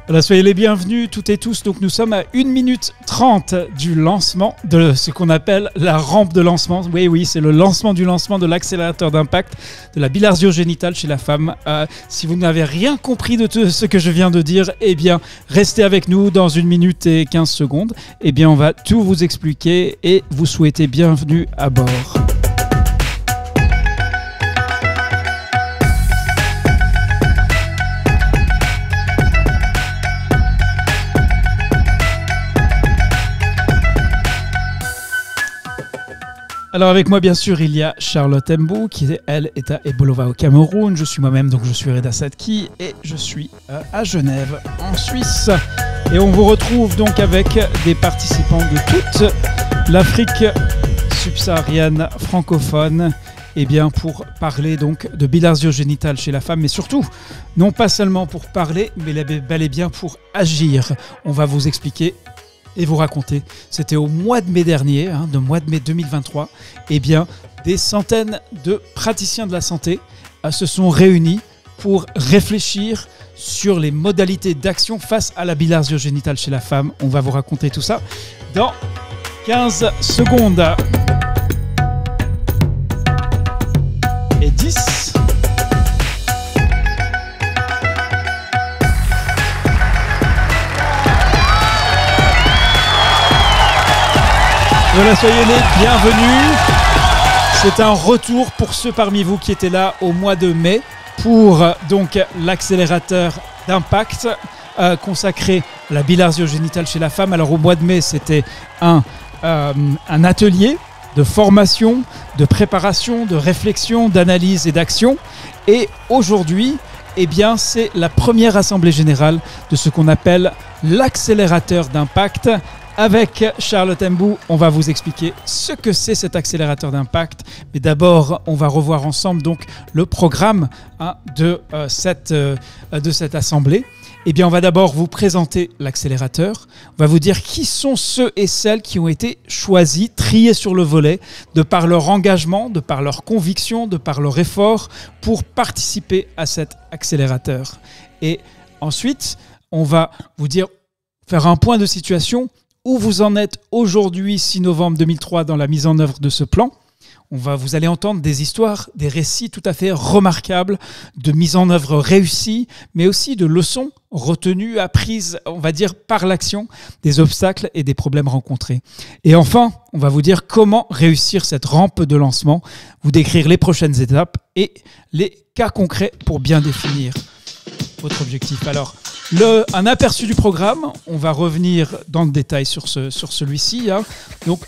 Voilà, soyez les bienvenus toutes et tous. Donc nous sommes à 1 minute 30 du lancement de ce qu'on appelle la rampe de lancement. Oui, c'est le lancement de l'accélérateur d'impact de la bilharzio-génitale chez la femme. Si vous n'avez rien compris de tout ce que je viens de dire, eh bien restez avec nous dans 1 minute et 15 secondes. Eh bien on va tout vous expliquer et vous souhaiter bienvenue à bord. Alors avec moi bien sûr il y a Charlotte Mbou qui elle est à Ebolova au Cameroun, je suis moi-même donc je suis Reda Sadki et je suis à Genève en Suisse et on vous retrouve donc avec des participants de toute l'Afrique subsaharienne francophone et bien pour parler donc de bilharzio-génitale chez la femme mais surtout non pas seulement pour parler mais bel et bien pour agir. On va vous expliquer et vous raconter. C'était au mois de mai dernier, le mois de mai 2023. Eh bien, des centaines de praticiens de la santé se sont réunis pour réfléchir sur les modalités d'action face à la bilharzio-génitale chez la femme. On va vous raconter tout ça dans 15 secondes. Et 10. Voilà, soyez les bienvenus. C'est un retour pour ceux parmi vous qui étaient là au mois de mai pour donc l'accélérateur d'impact consacré à la bilharzio-génitale chez la femme. Alors au mois de mai, c'était un atelier de formation, de préparation, de réflexion, d'analyse et d'action. Et aujourd'hui, eh bien, c'est la première assemblée générale de ce qu'on appelle l'accélérateur d'impact. Avec Charlotte Mbou, on va vous expliquer ce que c'est cet accélérateur d'impact. Mais d'abord, on va revoir ensemble donc le programme de cette assemblée. Eh bien, on va d'abord vous présenter l'accélérateur. On va vous dire qui sont ceux et celles qui ont été choisis, triés sur le volet, de par leur engagement, de par leur conviction, de par leur effort pour participer à cet accélérateur. Et ensuite, on va vous dire, faire un point de situation. Où vous en êtes aujourd'hui, 6 novembre 2003, dans la mise en œuvre de ce plan. Vous allez entendre des histoires, des récits tout à fait remarquables de mise en œuvre réussie, mais aussi de leçons retenues, apprises, on va dire, par l'action, des obstacles et des problèmes rencontrés. Et enfin, on va vous dire comment réussir cette rampe de lancement, vous décrire les prochaines étapes et les cas concrets pour bien définir votre objectif. Alors, un aperçu du programme, on va revenir dans le détail sur celui-ci. Donc,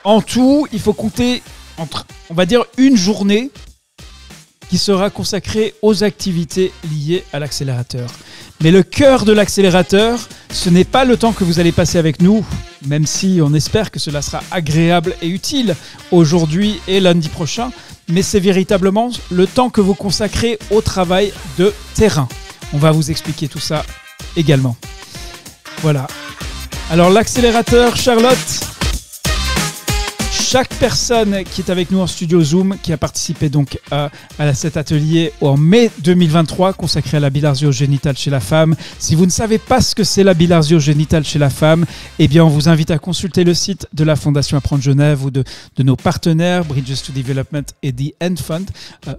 en tout, il faut compter entre, on va dire, une journée qui sera consacrée aux activités liées à l'accélérateur. Mais le cœur de l'accélérateur, ce n'est pas le temps que vous allez passer avec nous, même si on espère que cela sera agréable et utile aujourd'hui et lundi prochain, mais c'est véritablement le temps que vous consacrez au travail de terrain. On va vous expliquer tout ça également. Voilà. Alors l'accélérateur, Charlotte, chaque personne qui est avec nous en studio Zoom, qui a participé donc à cet atelier en mai 2023 consacré à la bilharzio-génitale chez la femme. Si vous ne savez pas ce que c'est la bilharzio-génitale chez la femme, eh bien on vous invite à consulter le site de la Fondation Apprendre Genève ou de nos partenaires Bridges to Development et The End Fund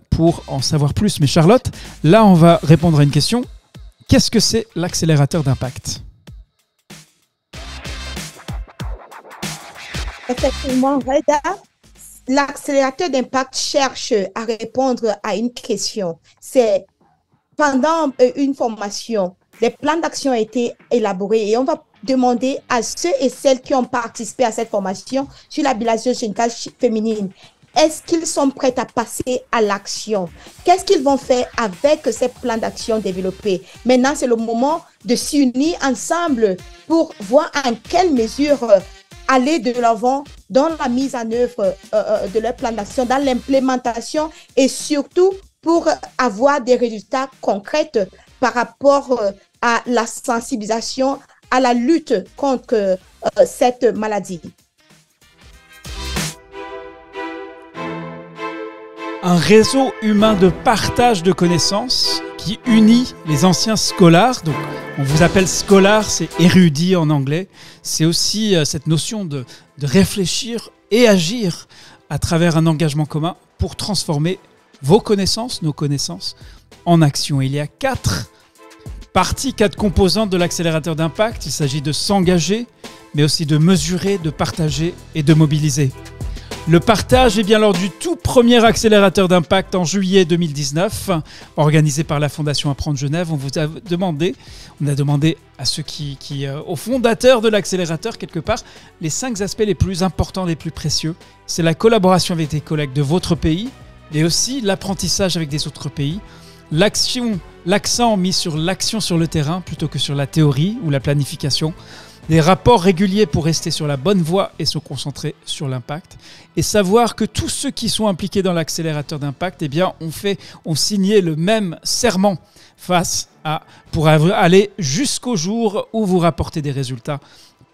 pour en savoir plus. Mais Charlotte, là on va répondre à une question. Qu'est-ce que c'est l'accélérateur d'impact ? Effectivement, Reda, l'accélérateur d'impact cherche à répondre à une question. C'est pendant une formation, des plans d'action ont été élaborés et on va demander à ceux et celles qui ont participé à cette formation sur la bilharzio-génitale féminine. Est-ce qu'ils sont prêts à passer à l'action? Qu'est-ce qu'ils vont faire avec ces plans d'action développés? Maintenant, c'est le moment de s'unir ensemble pour voir en quelle mesure aller de l'avant dans la mise en œuvre de leur plan d'action, dans l'implémentation et surtout pour avoir des résultats concrets par rapport à la sensibilisation, à la lutte contre cette maladie. un réseau humain de partage de connaissances qui unit les anciens scholars. Donc, on vous appelle scholar, c'est érudit en anglais. C'est aussi cette notion de réfléchir et agir à travers un engagement commun pour transformer vos connaissances, nos connaissances, en action. Il y a 4 parties, 4 composantes de l'accélérateur d'impact. Il s'agit de s'engager, mais aussi de mesurer, de partager et de mobiliser. Le partage est bien lors du tout premier accélérateur d'impact en juillet 2019, organisé par la Fondation Apprendre Genève. On a demandé à ceux aux fondateurs de l'accélérateur, quelque part, les 5 aspects les plus importants, les plus précieux. C'est la collaboration avec des collègues de votre pays, mais aussi l'apprentissage avec des autres pays, l'accent mis sur l'action sur le terrain plutôt que sur la théorie ou la planification, des rapports réguliers pour rester sur la bonne voie et se concentrer sur l'impact, et savoir que tous ceux qui sont impliqués dans l'accélérateur d'impact ont signé le même serment pour aller jusqu'au jour où vous rapportez des résultats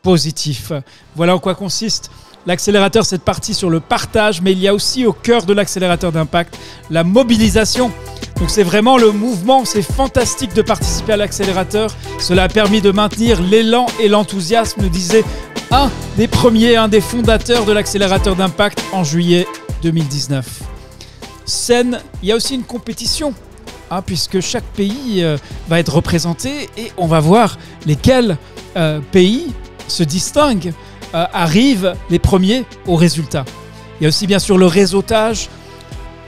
positifs. Voilà en quoi consiste l'accélérateur, cette partie sur le partage, mais il y a aussi au cœur de l'accélérateur d'impact la mobilisation. Donc c'est vraiment le mouvement, c'est fantastique de participer à l'accélérateur. Cela a permis de maintenir l'élan et l'enthousiasme, nous disait un des fondateurs de l'accélérateur d'impact en juillet 2019. Il y a aussi une compétition, puisque chaque pays va être représenté et on va voir lesquels pays se distinguent, arrivent les premiers au résultat. Il y a aussi bien sûr le réseautage,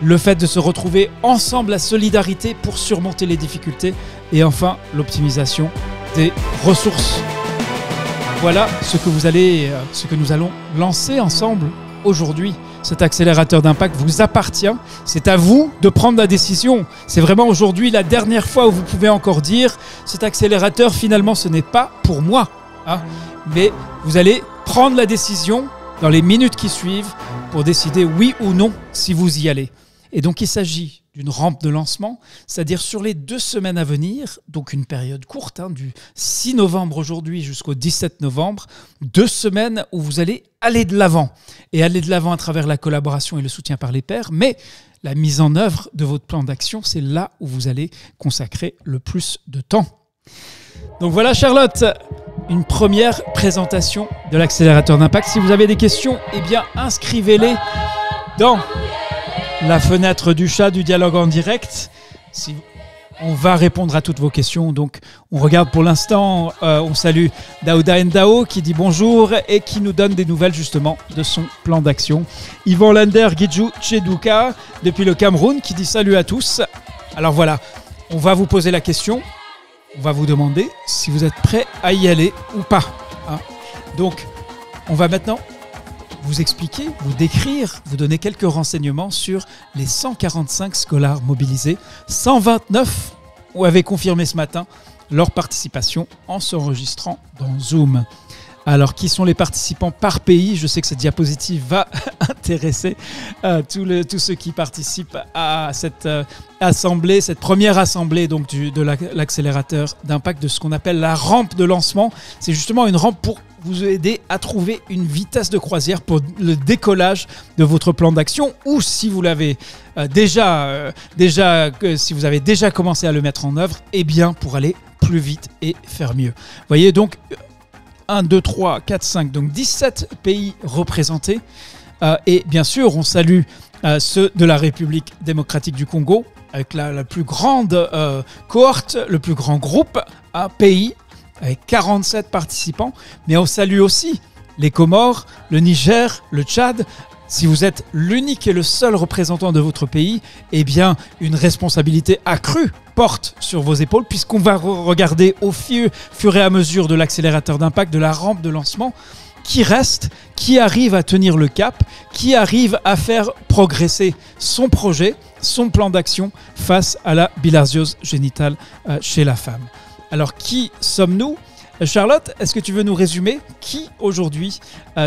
le fait de se retrouver ensemble, la solidarité pour surmonter les difficultés et enfin l'optimisation des ressources. Voilà ce que nous allons lancer ensemble aujourd'hui. Cet accélérateur d'impact vous appartient. C'est à vous de prendre la décision. C'est vraiment aujourd'hui la dernière fois où vous pouvez encore dire cet accélérateur, finalement, ce n'est pas pour moi. Mais vous allez prendre la décision dans les minutes qui suivent pour décider oui ou non si vous y allez. Et donc, il s'agit d'une rampe de lancement, c'est-à-dire sur les 2 semaines à venir, donc une période courte, du 6 novembre aujourd'hui jusqu'au 17 novembre, 2 semaines où vous allez aller de l'avant. Et aller de l'avant à travers la collaboration et le soutien par les pairs, mais la mise en œuvre de votre plan d'action, c'est là où vous allez consacrer le plus de temps. Donc voilà Charlotte, une première présentation de l'accélérateur d'impact. Si vous avez des questions, inscrivez-les dans la fenêtre du chat du dialogue en direct. On va répondre à toutes vos questions. Donc, on regarde pour l'instant, on salue Daouda Ndao qui dit bonjour et qui nous donne des nouvelles justement de son plan d'action. Yvan Lander Gidjou Tchedouka depuis le Cameroun qui dit salut à tous. Alors voilà, on va vous poser la question. On va vous demander si vous êtes prêts à y aller ou pas. Donc, on va maintenant vous expliquer, vous décrire, vous donner quelques renseignements sur les 145 scholars mobilisés. 129 avaient confirmé ce matin leur participation en s'enregistrant dans Zoom. Alors, qui sont les participants par pays? Je sais que cette diapositive va intéresser tous ceux qui participent à cette assemblée, cette première assemblée donc, de l'accélérateur d'impact, de ce qu'on appelle la rampe de lancement. C'est justement une rampe pour vous aider à trouver une vitesse de croisière pour le décollage de votre plan d'action, ou si vous l'avez si vous avez déjà commencé à le mettre en œuvre, pour aller plus vite et faire mieux. Vous voyez donc 1, 2, 3, 4, 5, donc 17 pays représentés. Et bien sûr, on salue ceux de la République démocratique du Congo, avec la plus grande cohorte, le plus grand groupe, pays, avec 47 participants. Mais on salue aussi les Comores, le Niger, le Tchad. Si vous êtes l'unique et le seul représentant de votre pays, une responsabilité accrue porte sur vos épaules, puisqu'on va regarder au fur et à mesure de l'accélérateur d'impact, de la rampe de lancement, qui reste, qui arrive à tenir le cap, qui arrive à faire progresser son projet, son plan d'action face à la bilharziose génitale chez la femme. Alors, qui sommes-nous ? Charlotte, est-ce que tu veux nous résumer qui aujourd'hui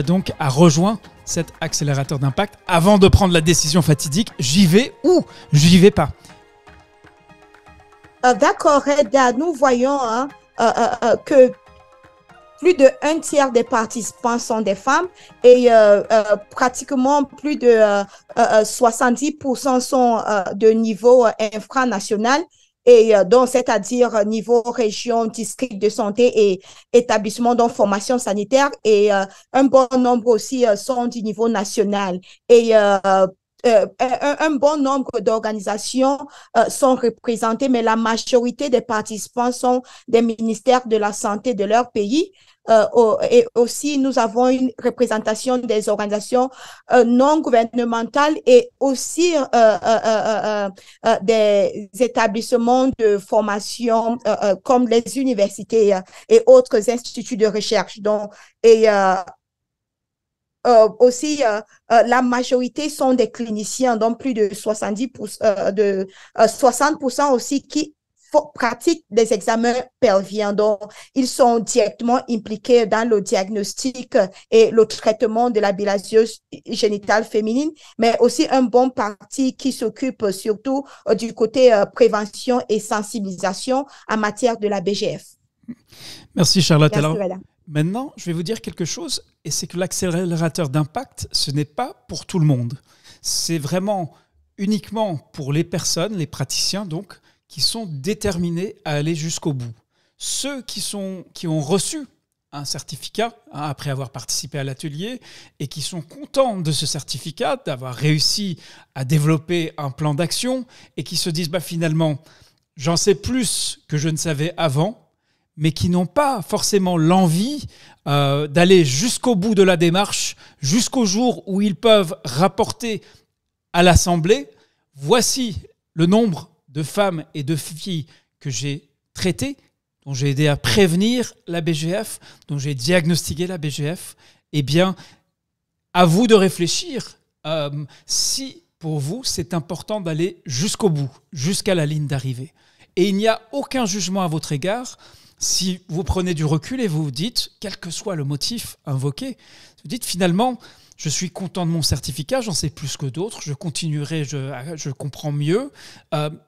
donc a rejoint cet accélérateur d'impact avant de prendre la décision fatidique, j'y vais ou j'y vais pas? D'accord, Reda, nous voyons que plus de un tiers des participants sont des femmes et pratiquement plus de 70% sont de niveau infranational. Et donc, c'est-à-dire niveau région, district de santé et établissement de formation sanitaire. Et un bon nombre aussi sont du niveau national. Et un bon nombre d'organisations sont représentées, mais la majorité des participants sont des ministères de la santé de leur pays. Et aussi, nous avons une représentation des organisations non gouvernementales et aussi des établissements de formation comme les universités et autres instituts de recherche. Donc, et aussi, la majorité sont des cliniciens, donc plus de 60% aussi qui pratiquent des examens pelviens. Donc, ils sont directement impliqués dans le diagnostic et le traitement de la bilharziose génitale féminine, mais aussi un bon parti qui s'occupe surtout du côté prévention et sensibilisation en matière de la BGF. Merci Charlotte. Merci, alors, voilà. Maintenant, je vais vous dire quelque chose, et c'est que l'accélérateur d'impact, ce n'est pas pour tout le monde. C'est vraiment uniquement pour les personnes, les praticiens donc, qui sont déterminés à aller jusqu'au bout. Ceux qui ont reçu un certificat après avoir participé à l'atelier et qui sont contents de ce certificat, d'avoir réussi à développer un plan d'action et qui se disent finalement, j'en sais plus que je ne savais avant, mais qui n'ont pas forcément l'envie d'aller jusqu'au bout de la démarche, jusqu'au jour où ils peuvent rapporter à l'Assemblée, voici le nombre de femmes et de filles que j'ai traitées, dont j'ai aidé à prévenir la BGF, dont j'ai diagnostiqué la BGF. Eh bien, à vous de réfléchir si, pour vous, c'est important d'aller jusqu'au bout, jusqu'à la ligne d'arrivée. Et il n'y a aucun jugement à votre égard. Si vous prenez du recul et vous vous dites, quel que soit le motif invoqué, vous dites finalement, je suis content de mon certificat, j'en sais plus que d'autres, je continuerai, je comprends mieux,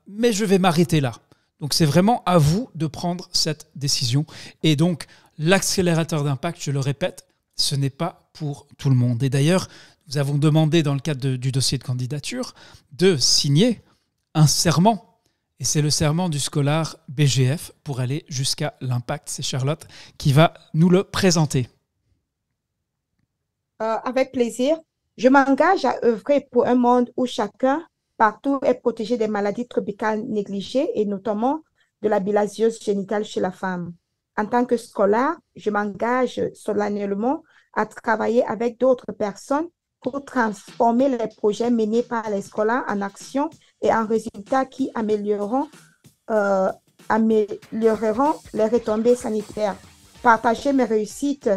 mais je vais m'arrêter là. Donc c'est vraiment à vous de prendre cette décision. Et donc l'accélérateur d'impact, je le répète, ce n'est pas pour tout le monde. Et d'ailleurs, nous avons demandé dans le cadre du dossier de candidature de signer un serment. Et c'est le serment du Scholar BGF pour aller jusqu'à l'impact. C'est Charlotte qui va nous le présenter. Avec plaisir. Je m'engage à œuvrer pour un monde où chacun, partout, est protégé des maladies tropicales négligées et notamment de la bilharziose génitale chez la femme. En tant que scolaire, je m'engage solennellement à travailler avec d'autres personnes pour transformer les projets menés par les scolaires en action et en résultats qui amélioreront les retombées sanitaires. Partager mes réussites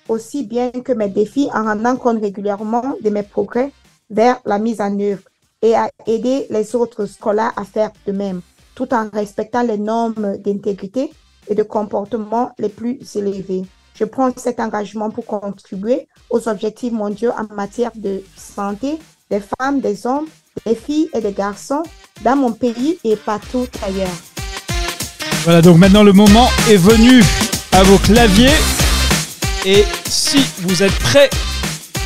aussi bien que mes défis en rendant compte régulièrement de mes progrès vers la mise en œuvre et à aider les autres scolaires à faire de même, tout en respectant les normes d'intégrité et de comportement les plus élevés. Je prends cet engagement pour contribuer aux objectifs mondiaux en matière de santé des femmes, des hommes, des filles et des garçons dans mon pays et partout ailleurs. Voilà, donc maintenant le moment est venu à vos claviers. Et si vous êtes prêts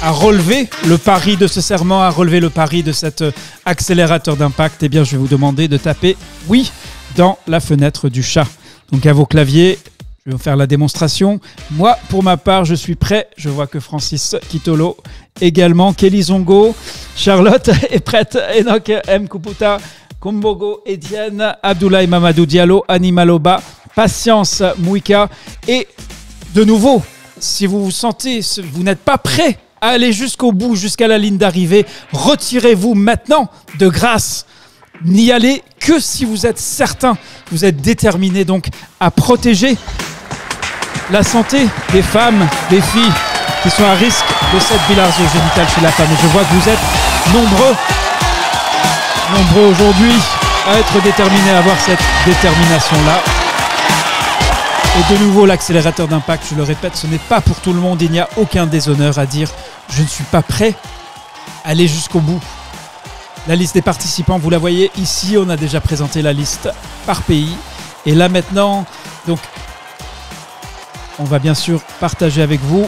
à relever le pari de ce serment, à relever le pari de cet accélérateur d'impact, eh bien je vais vous demander de taper « Oui » dans la fenêtre du chat. Donc à vos claviers, je vais vous faire la démonstration. Moi, pour ma part, je suis prêt. Je vois que Francis Kitolo également, Kelly Zongo, Charlotte est prête, Enoch M. Kuputa, Kumbogo Etienne, Abdoulaye Mamadou Diallo, Animaloba, Patience Mouika et de nouveau, si vous vous sentez, vous n'êtes pas prêt à aller jusqu'au bout, jusqu'à la ligne d'arrivée, retirez-vous maintenant de grâce. N'y allez que si vous êtes certain, vous êtes déterminé donc à protéger la santé des femmes, des filles qui sont à risque de cette bilharziose génitale chez la femme. Et je vois que vous êtes nombreux aujourd'hui à être déterminés, à avoir cette détermination-là. Et de nouveau, l'accélérateur d'impact, je le répète, ce n'est pas pour tout le monde. Il n'y a aucun déshonneur à dire « je ne suis pas prêt à aller jusqu'au bout ». La liste des participants, vous la voyez ici, on a déjà présenté la liste par pays. Et là maintenant, donc, on va bien sûr partager avec vous.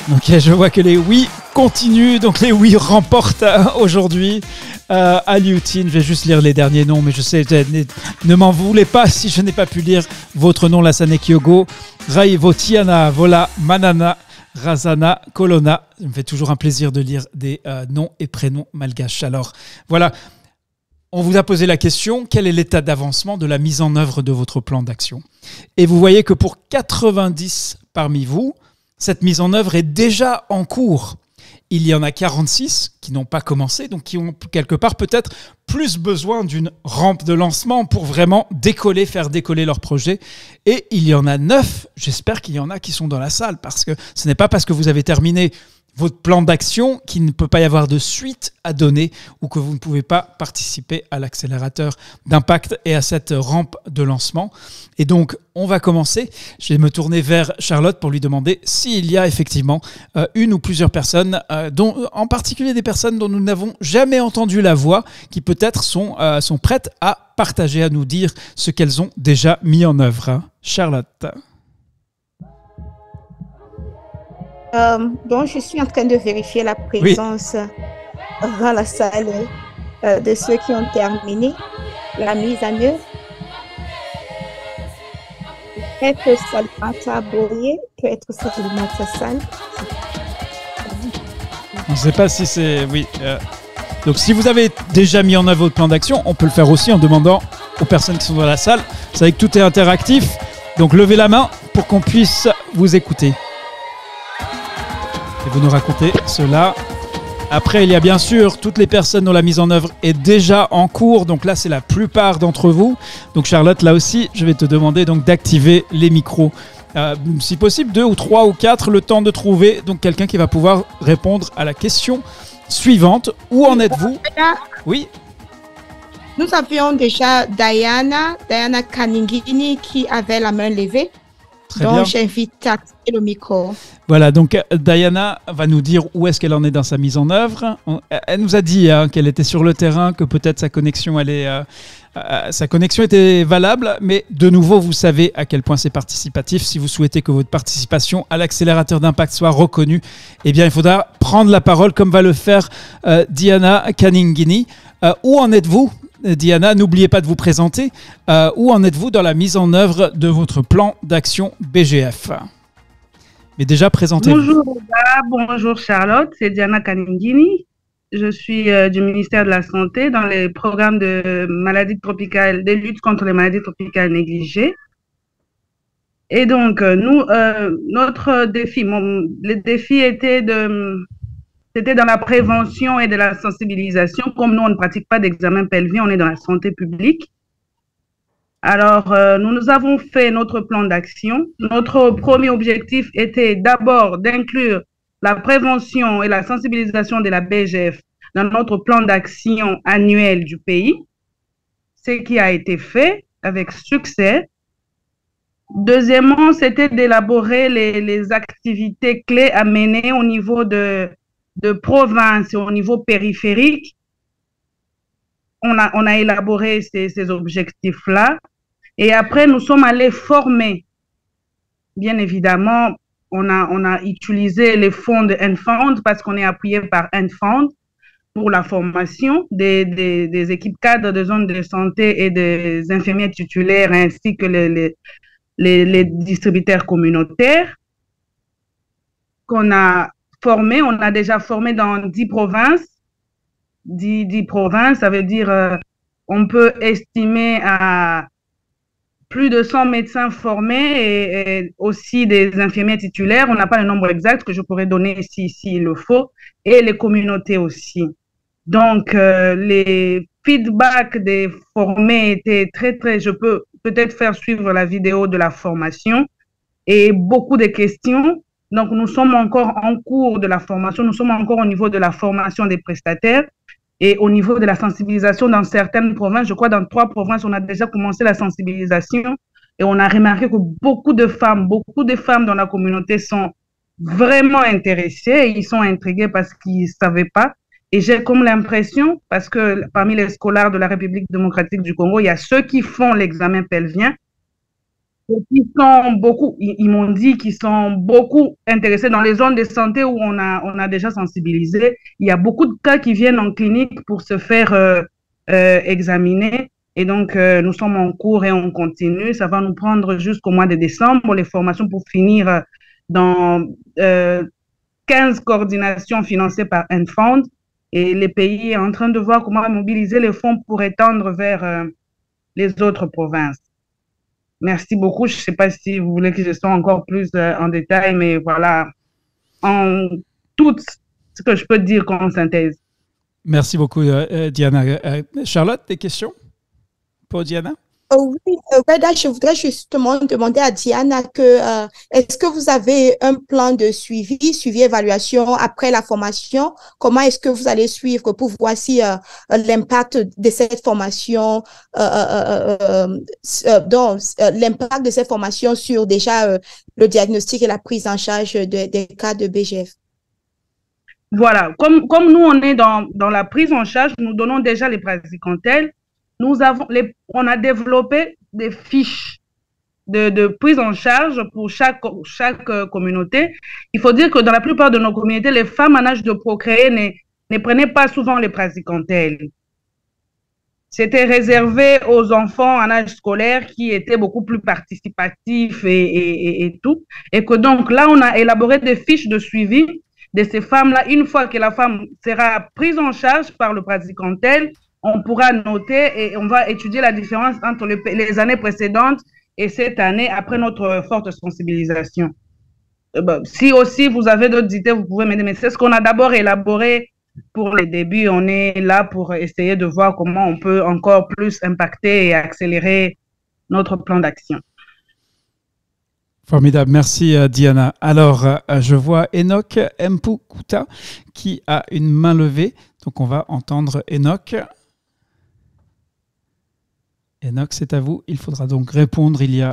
Donc je vois que les oui continuent, donc les oui remportent aujourd'hui à Liutin. Je vais juste lire les derniers noms, mais je sais, ne m'en voulez pas si je n'ai pas pu lire votre nom, Lassane Kyogo, Raivotiana, Vola, Manana, Razana, Colonna. Ça me fait toujours un plaisir de lire des noms et prénoms malgaches. Alors voilà, on vous a posé la question, quel est l'état d'avancement de la mise en œuvre de votre plan d'action? Et vous voyez que pour 90 parmi vous, cette mise en œuvre est déjà en cours. Il y en a 46 qui n'ont pas commencé, donc qui ont quelque part peut-être plus besoin d'une rampe de lancement pour vraiment décoller, faire décoller leur projet. Et il y en a 9, j'espère qu'il y en a qui sont dans la salle, parce que ce n'est pas parce que vous avez terminé votre plan d'action qu'il ne peut pas y avoir de suite à donner ou que vous ne pouvez pas participer à l'accélérateur d'impact et à cette rampe de lancement. Et donc, on va commencer. Je vais me tourner vers Charlotte pour lui demander s'il y a effectivement une ou plusieurs personnes, dont, en particulier des personnes dont nous n'avons jamais entendu la voix, qui peut-être sont prêtes à partager, à nous dire ce qu'elles ont déjà mis en œuvre. Charlotte. Donc, je suis en train de vérifier la présence dans la salle de ceux qui ont terminé la mise en œuvre. Peut-être Salmata Bourrier, peut-être Salmata Sal. On ne sait pas si c'est... Oui. Donc, si vous avez déjà mis en œuvre votre plan d'action, on peut le faire aussi en demandant aux personnes qui sont dans la salle. Vous savez que tout est interactif. Donc, levez la main pour qu'on puisse vous écouter. Et vous nous racontez cela. Après, il y a bien sûr toutes les personnes dont la mise en œuvre est déjà en cours. Donc là, c'est la plupart d'entre vous. Donc Charlotte, là aussi, je vais te demander donc d'activer les micros. Si possible, 2 ou 3 ou 4, le temps de trouver donc quelqu'un qui va pouvoir répondre à la question suivante. Où en êtes-vous? Oui. Nous avions déjà Diana Kaningini qui avait la main levée. Très donc, bien. j'invite à activer le micro. Voilà, donc Diana va nous dire où est-ce qu'elle en est dans sa mise en œuvre. Elle nous a dit qu'elle était sur le terrain, que peut-être sa connexion était valable, mais de nouveau, vous savez à quel point c'est participatif. Si vous souhaitez que votre participation à l'accélérateur d'impact soit reconnue, eh bien, il faudra prendre la parole comme va le faire Diana Kaningini. Où en êtes-vous, Diana? N'oubliez pas de vous présenter. Où en êtes-vous dans la mise en œuvre de votre plan d'action BGF? Mais déjà, présentez-vous. Bonjour Oda, bonjour Charlotte, c'est Diana Kaningini. Je suis du ministère de la Santé dans les programmes de maladies tropicales, de lutte contre les maladies tropicales négligées. Et donc, nous, notre défi, le défi était c'était dans la prévention et de la sensibilisation. Comme nous, on ne pratique pas d'examen pelvien, on est dans la santé publique. Alors, nous avons fait notre plan d'action. Notre premier objectif était d'abord d'inclure la prévention et la sensibilisation de la BGF dans notre plan d'action annuel du pays, ce qui a été fait avec succès. Deuxièmement, c'était d'élaborer les activités clés à mener au niveau de province et au niveau périphérique. On a élaboré ces objectifs-là. Et après, nous sommes allés former. Bien évidemment, on a utilisé les fonds de Enfund parce qu'on est appuyé par Enfund pour la formation des équipes cadres de zones de santé et des infirmiers titulaires ainsi que les distributeurs communautaires qu'on a formés. On a déjà formé dans 10 provinces. 10 provinces, ça veut dire on peut estimer à plus de 100 médecins formés et aussi des infirmiers titulaires. On n'a pas le nombre exact que je pourrais donner s'il le faut, et les communautés aussi. Donc, les feedbacks des formés étaient très, je peux peut-être faire suivre la vidéo de la formation et beaucoup de questions. Donc, nous sommes encore en cours de la formation, nous sommes encore au niveau de la formation des prestataires. Et au niveau de la sensibilisation dans certaines provinces, je crois dans 3 provinces, on a déjà commencé la sensibilisation et on a remarqué que beaucoup de femmes dans la communauté sont vraiment intéressées et ils sont intrigués parce qu'ils ne savaient pas. Et j'ai comme l'impression, parce que parmi les scolaires de la République démocratique du Congo, il y a ceux qui font l'examen pelvien. Ils sont beaucoup, ils m'ont dit qu'ils sont beaucoup intéressés dans les zones de santé où on a déjà sensibilisé. Il y a beaucoup de cas qui viennent en clinique pour se faire examiner. Et donc, nous sommes en cours et on continue. Ça va nous prendre jusqu'au mois de décembre, les formations pour finir dans 15 coordinations financées par Enfund. Et les pays est en train de voir comment mobiliser les fonds pour étendre vers les autres provinces. Merci beaucoup. Je ne sais pas si vous voulez que je sois encore plus en détail, mais voilà, en tout ce que je peux dire comme synthèse. Merci beaucoup, Diana. Charlotte, des questions pour Diana? Oui, Reda, je voudrais justement demander à Diana est-ce que vous avez un plan de suivi, évaluation après la formation? Comment est-ce que vous allez suivre pour voir si l'impact de cette formation, l'impact de cette formation sur déjà le diagnostic et la prise en charge des cas de BGF? Voilà, comme nous, on est dans la prise en charge, nous donnons déjà les praziquantel. On a développé des fiches de prise en charge pour chaque communauté. Il faut dire que dans la plupart de nos communautés, les femmes en âge de procréer ne prenaient pas souvent les praziquantel. C'était réservé aux enfants en âge scolaire qui étaient beaucoup plus participatifs et tout. Et que donc là, on a élaboré des fiches de suivi de ces femmes-là. Une fois que la femme sera prise en charge par le praziquantel, on pourra noter et on va étudier la différence entre les années précédentes et cette année après notre forte sensibilisation. Si aussi vous avez d'autres idées, vous pouvez m'aider. Mais c'est ce qu'on a d'abord élaboré pour les débuts. On est là pour essayer de voir comment on peut encore plus impacter et accélérer notre plan d'action. Formidable, merci Diana. Alors, je vois Enoch Mpukuta qui a une main levée. Donc, on va entendre Enoch. Enoch, c'est à vous. Il faudra donc répondre et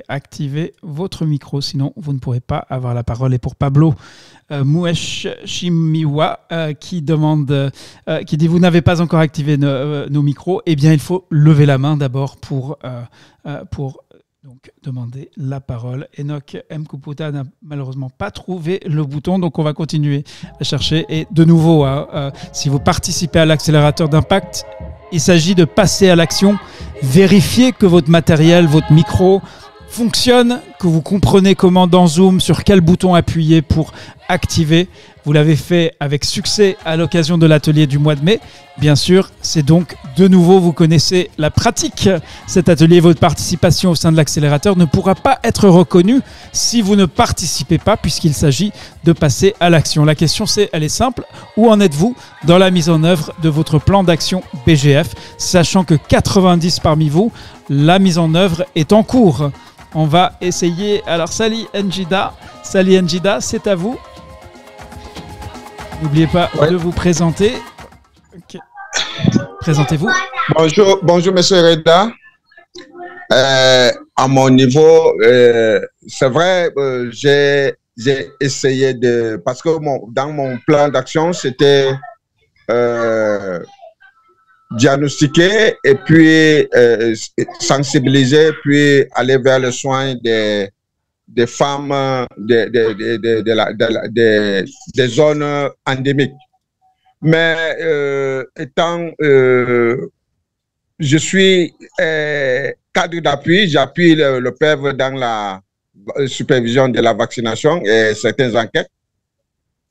activer votre micro, sinon vous ne pourrez pas avoir la parole. Et pour Pablo Mouesh Chimiwa qui dit vous n'avez pas encore activé nos micros, eh bien il faut lever la main d'abord pour donc demander la parole. Enoch Mkuputa n'a malheureusement pas trouvé le bouton, donc on va continuer à chercher. Et de nouveau, si vous participez à l'accélérateur d'impact, il s'agit de passer à l'action, vérifier que votre matériel, votre micro fonctionne, que vous comprenez comment dans Zoom, sur quel bouton appuyer pour activer. Vous l'avez fait avec succès à l'occasion de l'atelier du mois de mai. Bien sûr, c'est donc de nouveau, vous connaissez la pratique. Cet atelier, votre participation au sein de l'accélérateur ne pourra pas être reconnue si vous ne participez pas, puisqu'il s'agit de passer à l'action. La question, elle est simple. Où en êtes-vous dans la mise en œuvre de votre plan d'action BGF, sachant que 90 parmi vous, la mise en œuvre est en cours. On va essayer. Alors, Sally Njida, c'est à vous. N'oubliez pas de vous présenter. Okay. Présentez-vous. Bonjour, monsieur Reda. À mon niveau, c'est vrai, j'ai essayé de... Parce que dans mon plan d'action, c'était diagnostiquer et puis sensibiliser, puis aller vers le soin des femmes des zones endémiques. Mais étant, je suis cadre d'appui, j'appuie le PEV dans la supervision de la vaccination et certaines enquêtes.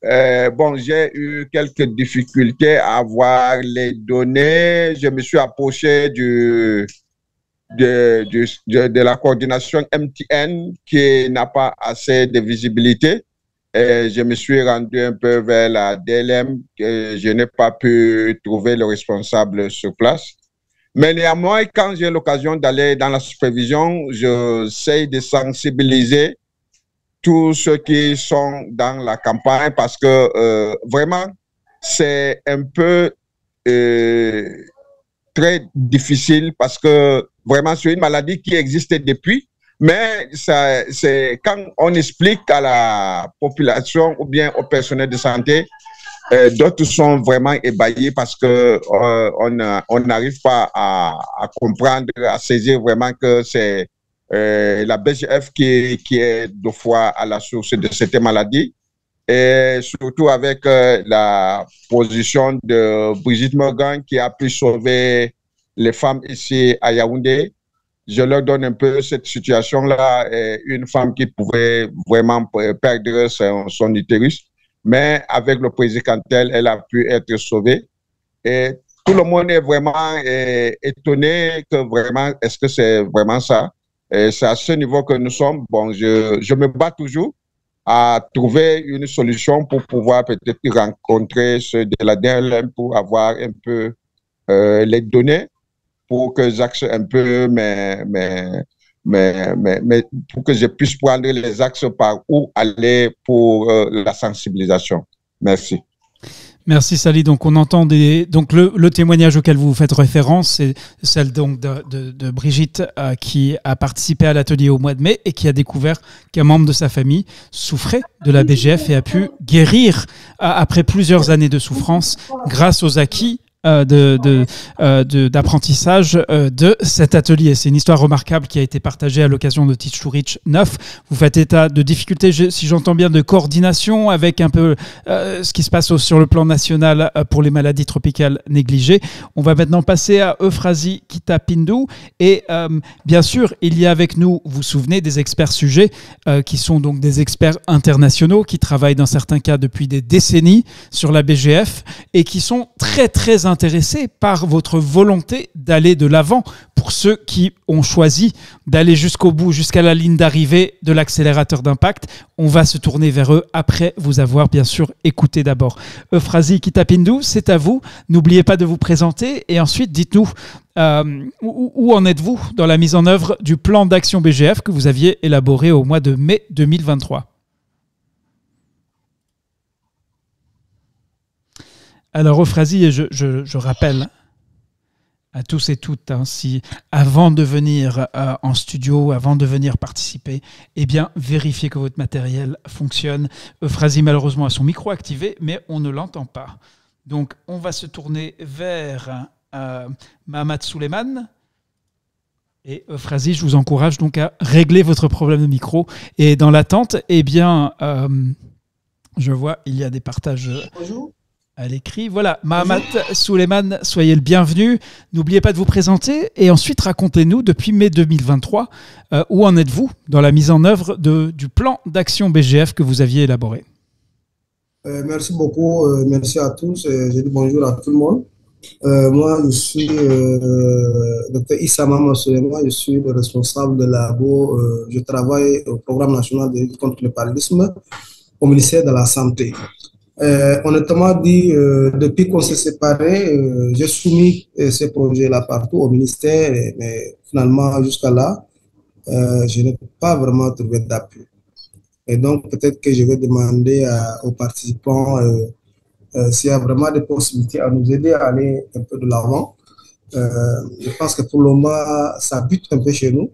J'ai eu quelques difficultés à avoir les données. Je me suis approché de la coordination MTN qui n'a pas assez de visibilité. Et je me suis rendu un peu vers la DLM, que je n'ai pas pu trouver le responsable sur place. Mais néanmoins, quand j'ai l'occasion d'aller dans la supervision, j'essaie de sensibiliser tous ceux qui sont dans la campagne parce que vraiment, c'est un peu très difficile parce que vraiment, c'est une maladie qui existait depuis. Mais c'est quand on explique à la population ou bien au personnel de santé, d'autres sont vraiment ébahis parce que on n'arrive pas à comprendre, à saisir vraiment que c'est la BGF qui est deux fois à la source de cette maladie. Et surtout avec la position de Brigitte Morgan qui a pu sauver les femmes ici à Yaoundé. Je leur donne un peu cette situation-là, une femme qui pouvait vraiment perdre son utérus, mais avec le président elle a pu être sauvée. Et tout le monde est vraiment étonné que vraiment, est-ce que c'est vraiment ça? C'est à ce niveau que nous sommes. Bon, je me bats toujours à trouver une solution pour pouvoir peut-être rencontrer ceux de la DLM pour avoir un peu les données pour que j'axe un peu pour que je puisse prendre les axes par où aller pour la sensibilisation. Merci. Merci Sally. Donc on entend donc le témoignage auquel vous faites référence, c'est celle donc de Brigitte qui a participé à l'atelier au mois de mai et qui a découvert qu'un membre de sa famille souffrait de la BGF et a pu guérir après plusieurs années de souffrance grâce aux acquis d'apprentissage de cet atelier. C'est une histoire remarquable qui a été partagée à l'occasion de Teach to Reach 9. Vous faites état de difficultés, si j'entends bien, de coordination avec un peu ce qui se passe sur le plan national pour les maladies tropicales négligées. On va maintenant passer à Euphrasie Kitapindou et bien sûr, il y a avec nous, vous vous souvenez, des experts sujets qui sont donc des experts internationaux qui travaillent dans certains cas depuis des décennies sur la BGF et qui sont très intéressés par votre volonté d'aller de l'avant pour ceux qui ont choisi d'aller jusqu'au bout, jusqu'à la ligne d'arrivée de l'accélérateur d'impact. On va se tourner vers eux après vous avoir bien sûr écouté d'abord. Euphrasie Kitapindou, c'est à vous. N'oubliez pas de vous présenter et ensuite dites-nous où en êtes-vous dans la mise en œuvre du plan d'action BGF que vous aviez élaboré au mois de mai 2023. Alors, Euphrasie, je rappelle à tous et toutes, si avant de venir en studio, avant de venir participer, eh bien, vérifiez que votre matériel fonctionne. Euphrasie, malheureusement, a son micro activé, mais on ne l'entend pas. Donc, on va se tourner vers Mahamat Souleymane. Et Euphrasie, je vous encourage donc à régler votre problème de micro. Et dans l'attente, eh bien, je vois, il y a des partages... Bonjour. À l'écrit. Voilà, Mahamat Souleymane, soyez le bienvenu. N'oubliez pas de vous présenter et ensuite racontez-nous depuis mai 2023 où en êtes-vous dans la mise en œuvre du plan d'action BGF que vous aviez élaboré. Merci beaucoup, merci à tous. Je dis bonjour à tout le monde. Moi, je suis Dr Issa Mahamat Souleymane, je suis le responsable de labo. Je travaille au programme national de lutte contre le paludisme au ministère de la Santé. Honnêtement dit, depuis qu'on s'est séparés, j'ai soumis ces projets-là partout au ministère, mais finalement, jusqu'à là, je n'ai pas vraiment trouvé d'appui. Et donc, peut-être que je vais demander aux participants s'il y a vraiment des possibilités à nous aider à aller un peu de l'avant. Je pense que pour le moment, ça bute un peu chez nous.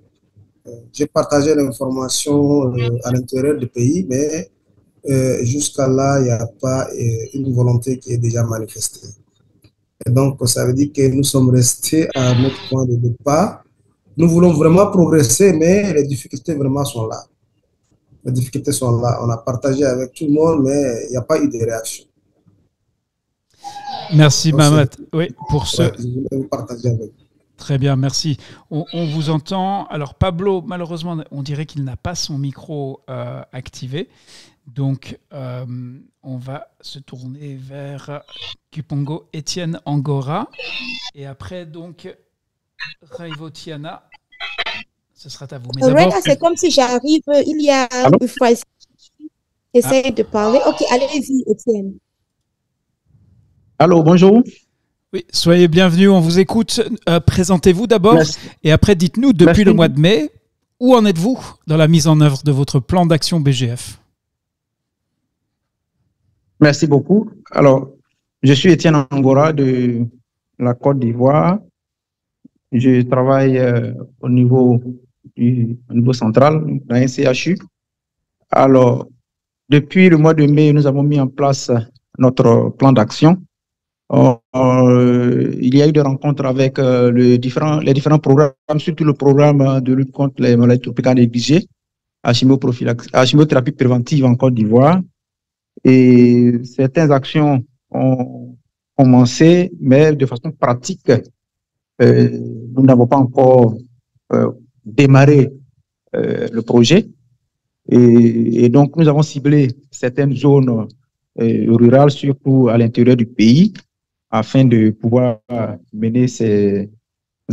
J'ai partagé l'information à l'intérieur du pays, mais jusqu'à là, il n'y a pas une volonté qui est déjà manifestée. Et donc, ça veut dire que nous sommes restés à notre point de départ. Nous voulons vraiment progresser, mais les difficultés vraiment sont là. Les difficultés sont là. On a partagé avec tout le monde, mais il n'y a pas eu de réaction. Merci, Mahamat. Oui, pour ce... Ouais, je voulais vous partager avec vous. Très bien, merci. On vous entend. Alors, Pablo, malheureusement, on dirait qu'il n'a pas son micro activé. Donc, on va se tourner vers Kupongo Étienne Angora. Et après, donc, Raivotiana, ce sera à vous. Mais Reda, c'est comme si j'arrive, il y a une phrase qui essaie de parler. Ok, allez-y, Étienne. Allô, bonjour. Oui, soyez bienvenus, on vous écoute. Présentez-vous d'abord. Merci. Et après, dites-nous, depuis Merci. le mois de mai, où en êtes-vous dans la mise en œuvre de votre plan d'action BGF? Merci beaucoup. Alors, je suis Étienne Angora de la Côte d'Ivoire. Je travaille au niveau central, dans un CHU. Alors, depuis le mois de mai, nous avons mis en place notre plan d'action Il y a eu des rencontres avec les différents programmes, surtout le programme de lutte contre les maladies tropicales négligées, chimiothérapie préventive en Côte d'Ivoire. Et certaines actions ont commencé, mais de façon pratique, nous n'avons pas encore démarré le projet. Et donc, nous avons ciblé certaines zones rurales, surtout à l'intérieur du pays, afin de pouvoir mener ces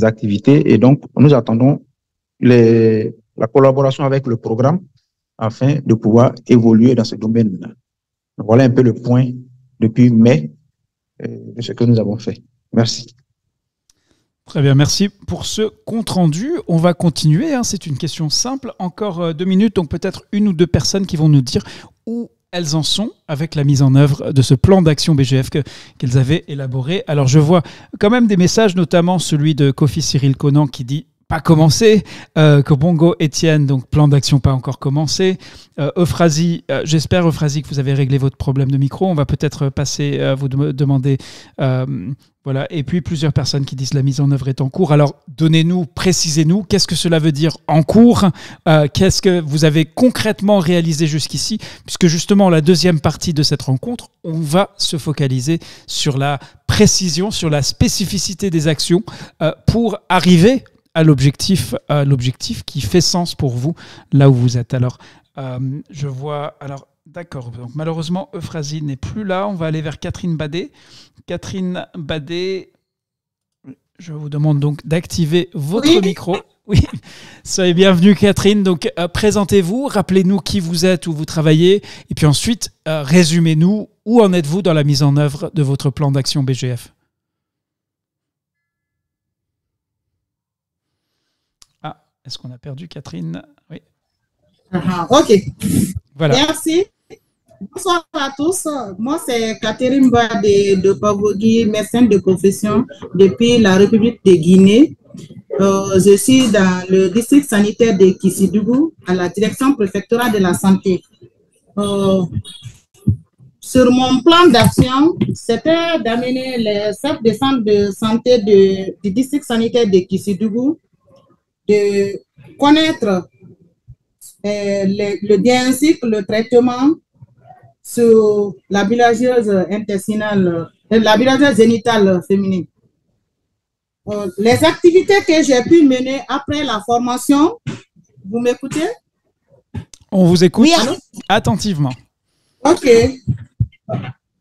activités. Et donc, nous attendons la collaboration avec le programme afin de pouvoir évoluer dans ce domaine-là. Voilà un peu le point depuis mai de ce que nous avons fait. Merci. Très bien, merci pour ce compte-rendu. On va continuer, hein, c'est une question simple. Encore 2 minutes, donc peut-être 1 ou 2 personnes qui vont nous dire où elles en sont avec la mise en œuvre de ce plan d'action BGF qu'elles avaient élaboré. Alors je vois quand même des messages, notamment celui de Kofi Cyril Conan qui dit pas commencé, Kobongo Étienne, donc plan d'action pas encore commencé. Euphrasie, j'espère Euphrasie que vous avez réglé votre problème de micro. On va peut-être passer vous demander, voilà. Et puis plusieurs personnes qui disent la mise en œuvre est en cours. Alors donnez-nous, précisez-nous, qu'est-ce que cela veut dire en cours, qu'est-ce que vous avez concrètement réalisé jusqu'ici, puisque justement la deuxième partie de cette rencontre, on va se focaliser sur la précision, sur la spécificité des actions pour arriver à l'objectif qui fait sens pour vous, là où vous êtes. Alors, je vois... Alors, d'accord. Donc, malheureusement, Euphrasie n'est plus là. On va aller vers Catherine Badet. Catherine Badet, je vous demande donc d'activer votre micro. Oui, soyez bienvenue, Catherine. Donc, présentez-vous, rappelez-nous qui vous êtes, où vous travaillez, et puis ensuite, résumez-nous où en êtes-vous dans la mise en œuvre de votre plan d'action BGF. Est-ce qu'on a perdu Catherine? Oui. Ok. Voilà. Merci. Bonsoir à tous. Moi, c'est Catherine Badé de Pavogui, médecin de profession depuis la République de Guinée. Je suis dans le district sanitaire de Kissidougou, à la direction préfectorale de la santé. Sur mon plan d'action, c'était d'amener les chefs de centre de santé du district sanitaire de Kissidougou de connaître le diagnostic, le traitement sur la bilharziose intestinale, la bilharziose génitale féminine. Les activités que j'ai pu mener après la formation, vous m'écoutez? On vous écoute oui, attentivement. Ok.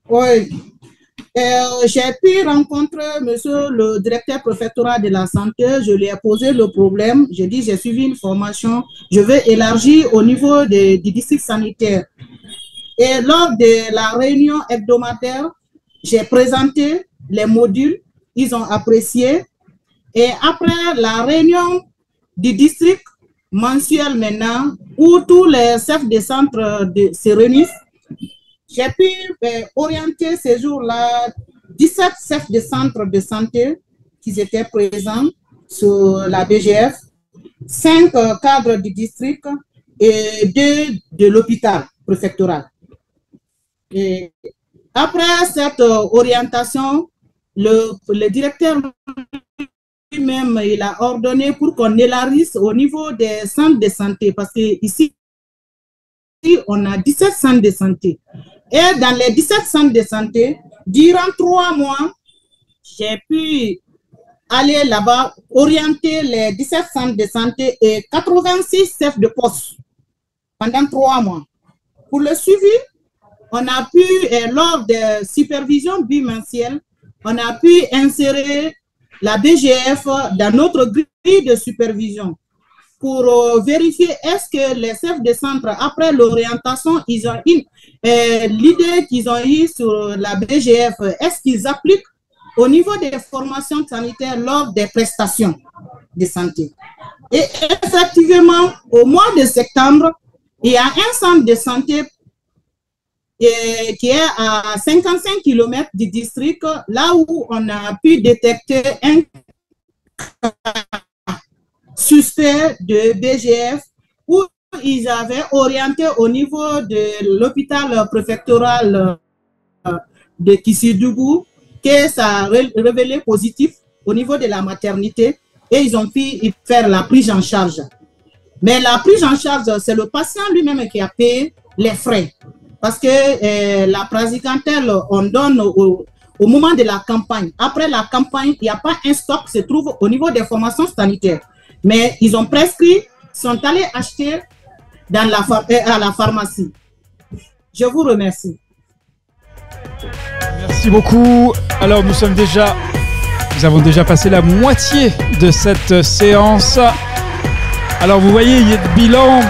Oui. J'ai pu rencontrer monsieur le directeur préfectoral de la santé. Je lui ai posé le problème. J'ai dit, j'ai suivi une formation. Je vais élargir au niveau du district sanitaire. Et lors de la réunion hebdomadaire, j'ai présenté les modules. Ils ont apprécié. Et après la réunion du district mensuel maintenant, où tous les chefs de centre se réunissent, j'ai pu orienter ces jours-là 17 chefs de centre de santé qui étaient présents sur la BGF, 5 cadres du district et 2 de l'hôpital préfectoral. Et après cette orientation, le directeur lui-même, il a ordonné pour qu'on élargisse au niveau des centres de santé, parce qu'ici, on a 17 centres de santé. Et dans les 17 centres de santé, durant 3 mois, j'ai pu aller là-bas, orienter les 17 centres de santé et 86 chefs de poste pendant 3 mois. Pour le suivi, on a pu, lors des supervisions bimensuelles, on a pu insérer la BGF dans notre grille de supervision pour vérifier est-ce que les chefs de centre, après l'orientation, ils ont l'idée qu'ils ont eue sur la BGF, est-ce qu'ils appliquent au niveau des formations sanitaires lors des prestations de santé. Et effectivement, au mois de septembre, il y a un centre de santé qui est à 55 km du district, là où on a pu détecter un suspect de BGF, où ils avaient orienté au niveau de l'hôpital préfectoral de Kissidougou que ça a révélé positif au niveau de la maternité et ils ont pu faire la prise en charge. Mais la prise en charge, c'est le patient lui-même qui a payé les frais. Parce que la praziquantel, on donne au moment de la campagne. Après la campagne, il n'y a pas un stock qui se trouve au niveau des formations sanitaires. Mais ils ont prescrit, sont allés acheter à la pharmacie. Je vous remercie. Merci beaucoup. Alors nous avons déjà passé la moitié de cette séance. Alors vous voyez, il y a des bilans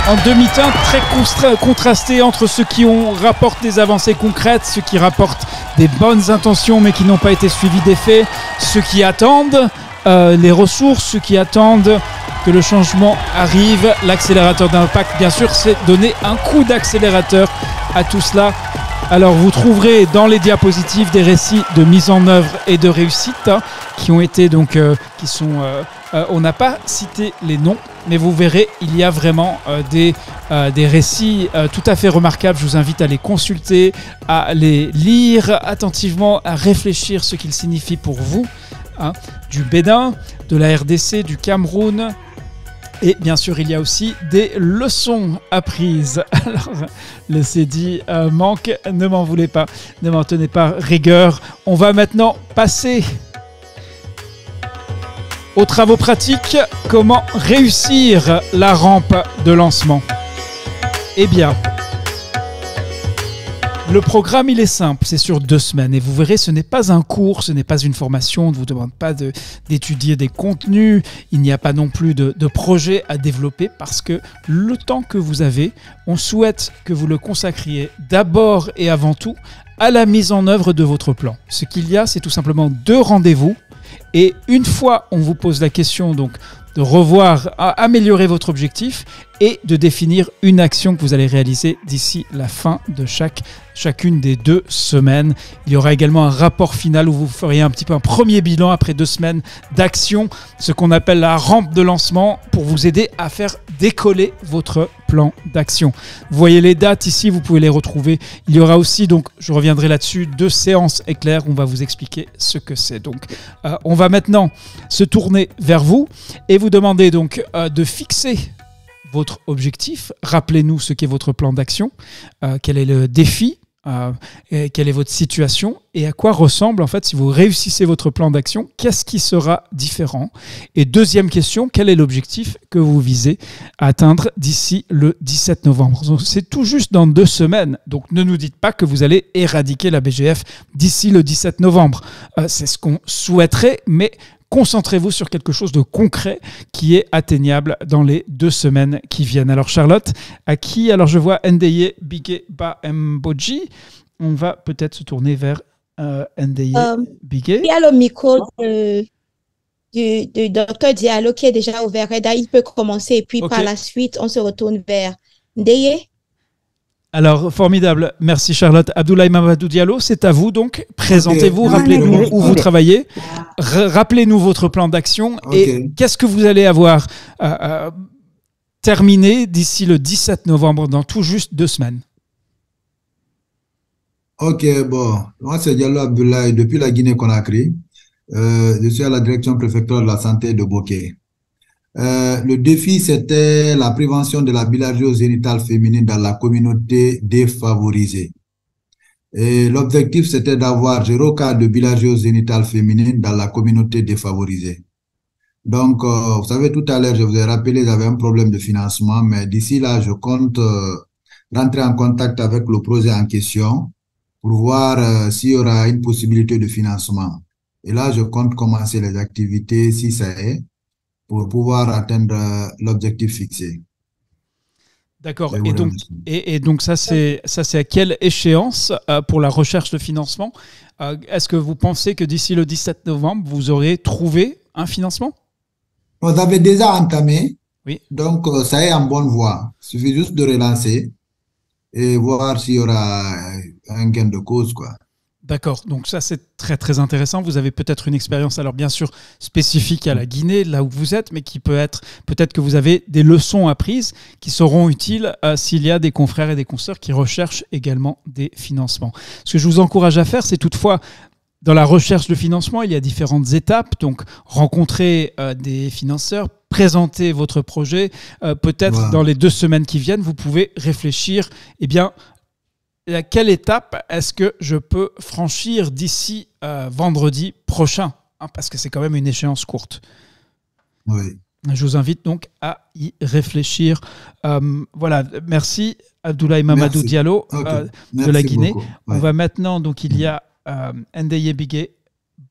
en demi-teinte très contrastés entre ceux qui rapportent des avancées concrètes, ceux qui rapportent des bonnes intentions mais qui n'ont pas été suivis d'effets, ceux qui attendent les ressources, ceux qui attendent que le changement arrive. L'accélérateur d'impact, bien sûr, c'est donner un coup d'accélérateur à tout cela. Alors vous trouverez dans les diapositives des récits de mise en œuvre et de réussite qui ont été donc on n'a pas cité les noms, mais vous verrez, il y a vraiment des récits tout à fait remarquables. Je vous invite à les consulter, à les lire attentivement, à réfléchir ce qu'ils signifient pour vous. Du Bénin, de la RDC, du Cameroun. Et bien sûr, il y a aussi des leçons apprises. Alors, le CEDI manque, ne m'en voulez pas, ne m'en tenez pas rigueur. On va maintenant passer aux travaux pratiques. Comment réussir la rampe de lancement? Eh bien, le programme, il est simple, c'est sur 2 semaines. Et vous verrez, ce n'est pas un cours, ce n'est pas une formation. On ne vous demande pas d'étudier des contenus. Il n'y a pas non plus de projet à développer parce que le temps que vous avez, on souhaite que vous le consacriez d'abord et avant tout à la mise en œuvre de votre plan. Ce qu'il y a, c'est tout simplement 2 rendez-vous. Et une fois, on vous pose la question donc de revoir, améliorer votre objectif et de définir une action que vous allez réaliser d'ici la fin de chacune des 2 semaines. Il y aura également un rapport final où vous feriez un petit peu un premier bilan après 2 semaines d'action, ce qu'on appelle la rampe de lancement pour vous aider à faire décoller votre plan d'action. Vous voyez les dates ici, vous pouvez les retrouver. Il y aura aussi, donc je reviendrai là-dessus, 2 séances éclairs. On va vous expliquer ce que c'est. Donc on va maintenant se tourner vers vous et vous demander donc de fixer votre objectif. Rappelez-nous ce qu'est votre plan d'action, quel est le défi, quelle est votre situation et à quoi ressemble en fait si vous réussissez votre plan d'action, qu'est-ce qui sera différent? Et deuxième question, quel est l'objectif que vous visez à atteindre d'ici le 17 novembre? Donc, c'est tout juste dans 2 semaines, donc ne nous dites pas que vous allez éradiquer la BGF d'ici le 17 novembre. C'est ce qu'on souhaiterait, mais concentrez-vous sur quelque chose de concret qui est atteignable dans les 2 semaines qui viennent. Alors Charlotte, alors je vois Ndeye Bigué Mboji. On va peut-être se tourner vers Ndeye Bigué. Il y a le micro du docteur Diallo qui est déjà ouvert. Reda, il peut commencer et puis par la suite, on se retourne vers Ndeye. Alors, formidable. Merci Charlotte. Abdoulaye Mamadou Diallo, c'est à vous donc. Présentez-vous, rappelez-nous où vous travaillez, rappelez-nous votre plan d'action et qu'est-ce que vous allez avoir terminé d'ici le 17 novembre, dans tout juste 2 semaines. Ok, bon. Moi, c'est Diallo Abdoulaye, depuis la Guinée-Conakry. Je suis à la direction préfectorale de la santé de Bokeh. Le défi, c'était la prévention de la bilharziose génitale féminine dans la communauté défavorisée. Et l'objectif, c'était d'avoir 0 cas de bilharziose génitale féminine dans la communauté défavorisée. Donc, vous savez, tout à l'heure, je vous ai rappelé, j'avais un problème de financement, mais d'ici là, je compte rentrer en contact avec le projet en question pour voir s'il y aura une possibilité de financement. Et là, je compte commencer les activités, si ça est, pour pouvoir atteindre l'objectif fixé. D'accord. Et donc ça c'est à quelle échéance pour la recherche de financement? Est-ce que vous pensez que d'ici le 17 novembre, vous aurez trouvé un financement? Vous avez déjà entamé. Oui. Donc ça est en bonne voie. Il suffit juste de relancer et voir s'il y aura un gain de cause, quoi. D'accord, donc ça c'est très très intéressant. Vous avez peut-être une expérience, alors bien sûr spécifique à la Guinée, là où vous êtes, mais qui peut-être que vous avez des leçons apprises qui seront utiles s'il y a des confrères et des consoeurs qui recherchent également des financements. Ce que je vous encourage à faire, c'est toutefois Dans la recherche de financement, il y a différentes étapes. Donc, rencontrer des financeurs, présenter votre projet. Peut-être dans les 2 semaines qui viennent, vous pouvez réfléchir, eh bien, à quelle étape est-ce que je peux franchir d'ici vendredi prochain, hein, parce que c'est quand même une échéance courte. Oui. Je vous invite donc à y réfléchir. Voilà, merci Abdoulaye Mamadou Diallo de la Guinée. Ouais. On va maintenant, donc il y a Ndeye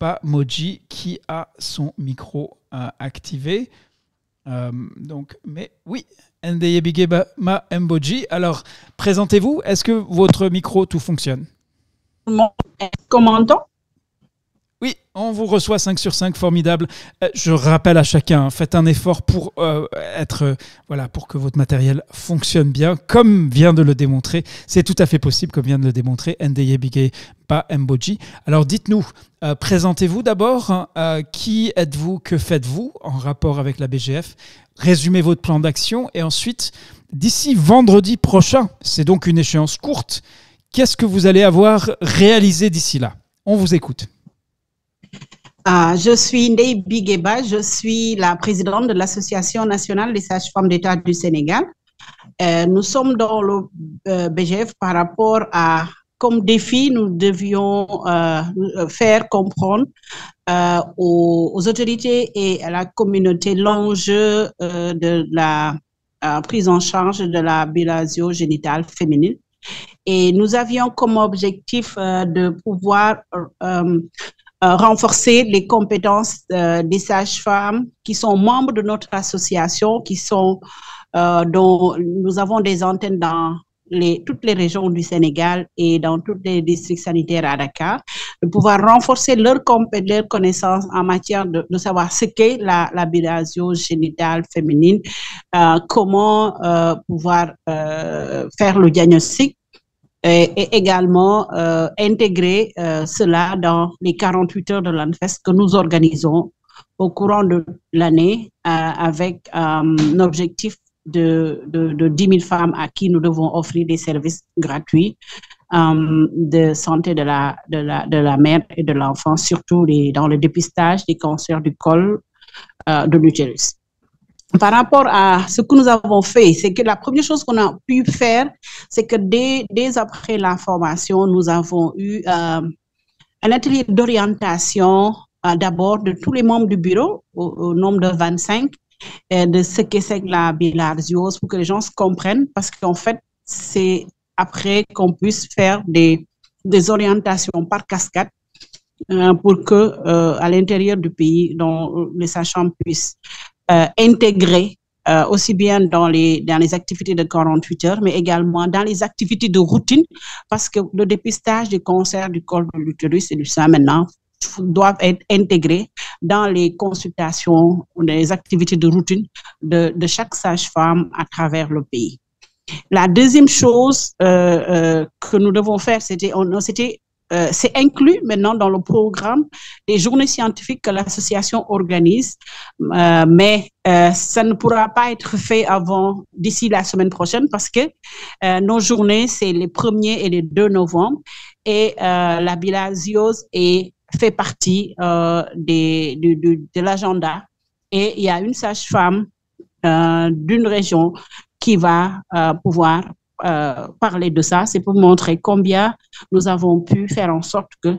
Bamoji qui a son micro activé. Donc, mais oui, Ndeye Mboji. Alors, présentez-vous. Est-ce que votre micro, tout fonctionne? Comment on entend? Oui, on vous reçoit 5 sur 5, formidable. Je rappelle à chacun, faites un effort pour pour que votre matériel fonctionne bien, comme vient de le démontrer. C'est tout à fait possible, comme vient de le démontrer Ndeye Mboji. Alors dites-nous, présentez-vous d'abord. Qui êtes-vous? Que faites-vous en rapport avec la BGF? Résumez votre plan d'action et ensuite, d'ici vendredi prochain, c'est donc une échéance courte, qu'est-ce que vous allez avoir réalisé d'ici là? On vous écoute. Je suis Ndeye Bigueba, je suis la présidente de l'Association nationale des sages-femmes d'État du Sénégal. Nous sommes dans le BGF par rapport à, comme défi, nous devions faire comprendre aux autorités et à la communauté l'enjeu de la prise en charge de la bilasio génitale féminine. Et nous avions comme objectif de pouvoir renforcer les compétences des sages-femmes qui sont membres de notre association, dont nous avons des antennes dans toutes les régions du Sénégal et dans tous les districts sanitaires à Dakar, de pouvoir renforcer leur connaissance en matière de savoir ce qu'est la bilasio génitale féminine, comment pouvoir faire le diagnostic, et également intégrer cela dans les 48 heures de l'ANFES que nous organisons au courant de l'année avec un objectif de 10 000 femmes à qui nous devons offrir des services gratuits de santé de la mère et de l'enfant, surtout dans le dépistage des cancers du col de l'utérus. Par rapport à ce que nous avons fait, c'est que la première chose qu'on a pu faire, c'est que dès après la formation, nous avons eu un atelier d'orientation d'abord de tous les membres du bureau, au nombre de 25, de ce que c'est que la bilharziose pour que les gens se comprennent, parce qu'en fait, c'est après qu'on puisse faire des orientations par cascade pour que à l'intérieur du pays, les sages-femmes puissent intégrer aussi bien dans les activités de 48 heures, mais également dans les activités de routine, parce que le dépistage des cancers du col de l'utérus et du sein maintenant doivent être intégrés dans les consultations, les activités de routine de chaque sage-femme à travers le pays. La deuxième chose que nous devons faire, c'est inclus maintenant dans le programme des journées scientifiques que l'association organise, mais ça ne pourra pas être fait d'ici la semaine prochaine parce que nos journées, c'est les 1er et les 2 novembre et la bilharziose fait partie de l'agenda et il y a une sage-femme d'une région qui va pouvoir parler de ça. C'est pour montrer combien nous avons pu faire en sorte que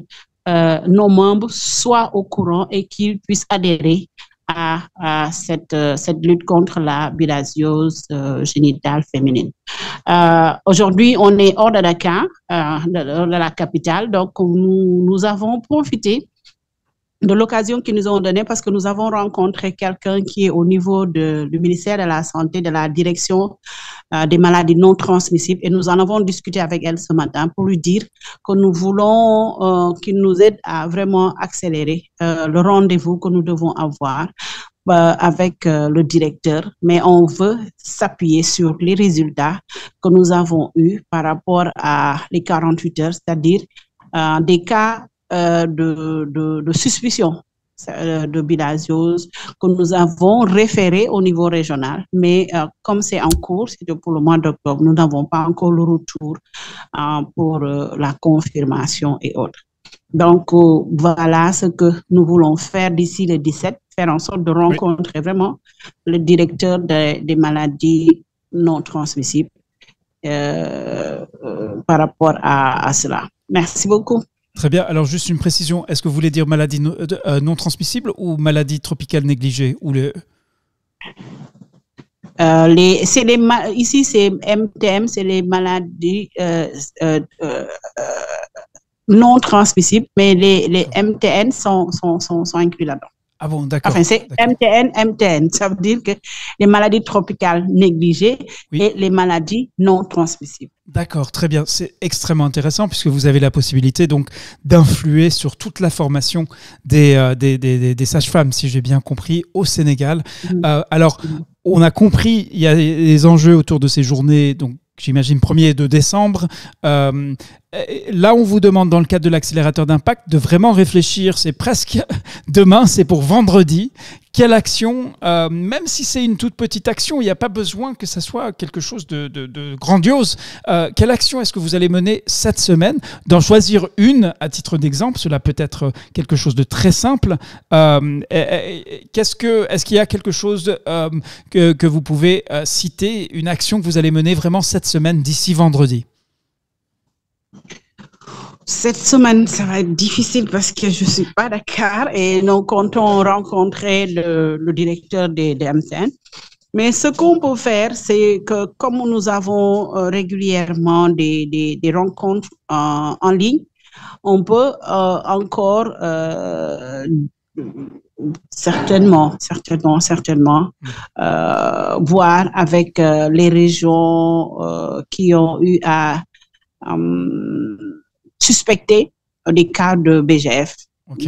nos membres soient au courant et qu'ils puissent adhérer à cette lutte contre la bilharziose génitale féminine. Aujourd'hui, on est hors de Dakar, de la capitale, donc nous avons profité de l'occasion qu'ils nous ont donnée parce que nous avons rencontré quelqu'un qui est au niveau du ministère de la Santé, de la direction des maladies non transmissibles et nous en avons discuté avec elle ce matin pour lui dire que nous voulons qu'il nous aide à vraiment accélérer le rendez-vous que nous devons avoir avec le directeur, mais on veut s'appuyer sur les résultats que nous avons eus par rapport à les 48 heures, c'est-à-dire des cas de suspicion de bilharziose que nous avons référé au niveau régional, mais comme c'est en cours, c'est pour le mois d'octobre, nous n'avons pas encore le retour pour la confirmation et autres. Donc, voilà ce que nous voulons faire d'ici le 17, faire en sorte de rencontrer vraiment le directeur des maladies non transmissibles par rapport à cela. Merci beaucoup. Très bien. Alors, juste une précision. Est-ce que vous voulez dire maladie non transmissible ou maladie tropicale négligée ou les... Ici, c'est MTM, c'est les maladies non transmissibles, mais les MTN sont inclus là-dedans. Ah bon, d'accord. Enfin, c'est MTN. Ça veut dire que les maladies tropicales négligées et les maladies non transmissibles. D'accord, très bien. C'est extrêmement intéressant puisque vous avez la possibilité donc d'influer sur toute la formation des sages-femmes, si j'ai bien compris, au Sénégal. Alors, on a compris, il y a des enjeux autour de ces journées, donc j'imagine 1er et 2 décembre. Là, on vous demande, dans le cadre de l'accélérateur d'impact, de vraiment réfléchir. C'est presque demain, c'est pour vendredi. Quelle action, même si c'est une toute petite action, il n'y a pas besoin que ça soit quelque chose de grandiose. Quelle action est-ce que vous allez mener cette semaine? D'en choisir une, à titre d'exemple, cela peut être quelque chose de très simple. Est-ce qu'il y a quelque chose que vous pouvez citer, une action que vous allez mener vraiment cette semaine, d'ici vendredi? Cette semaine, ça va être difficile parce que je ne suis pas à Dakar et nous comptons rencontrer le directeur des MTN. Mais ce qu'on peut faire, c'est que comme nous avons régulièrement des rencontres en ligne, on peut encore certainement voir avec les régions qui ont eu à suspecter des cas de BGF,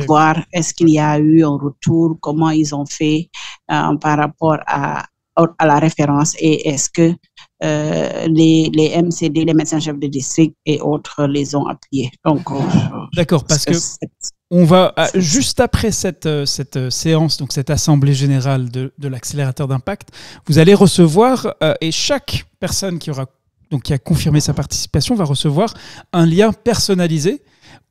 voir est-ce qu'il y a eu un retour, comment ils ont fait par rapport à la référence et est-ce que les MCD, les médecins-chefs de district et autres les ont appuyés. Donc, d'accord, parce que on va, juste après cette séance, donc cette assemblée générale de l'accélérateur d'impact, vous allez recevoir, et chaque personne qui a confirmé sa participation va recevoir un lien personnalisé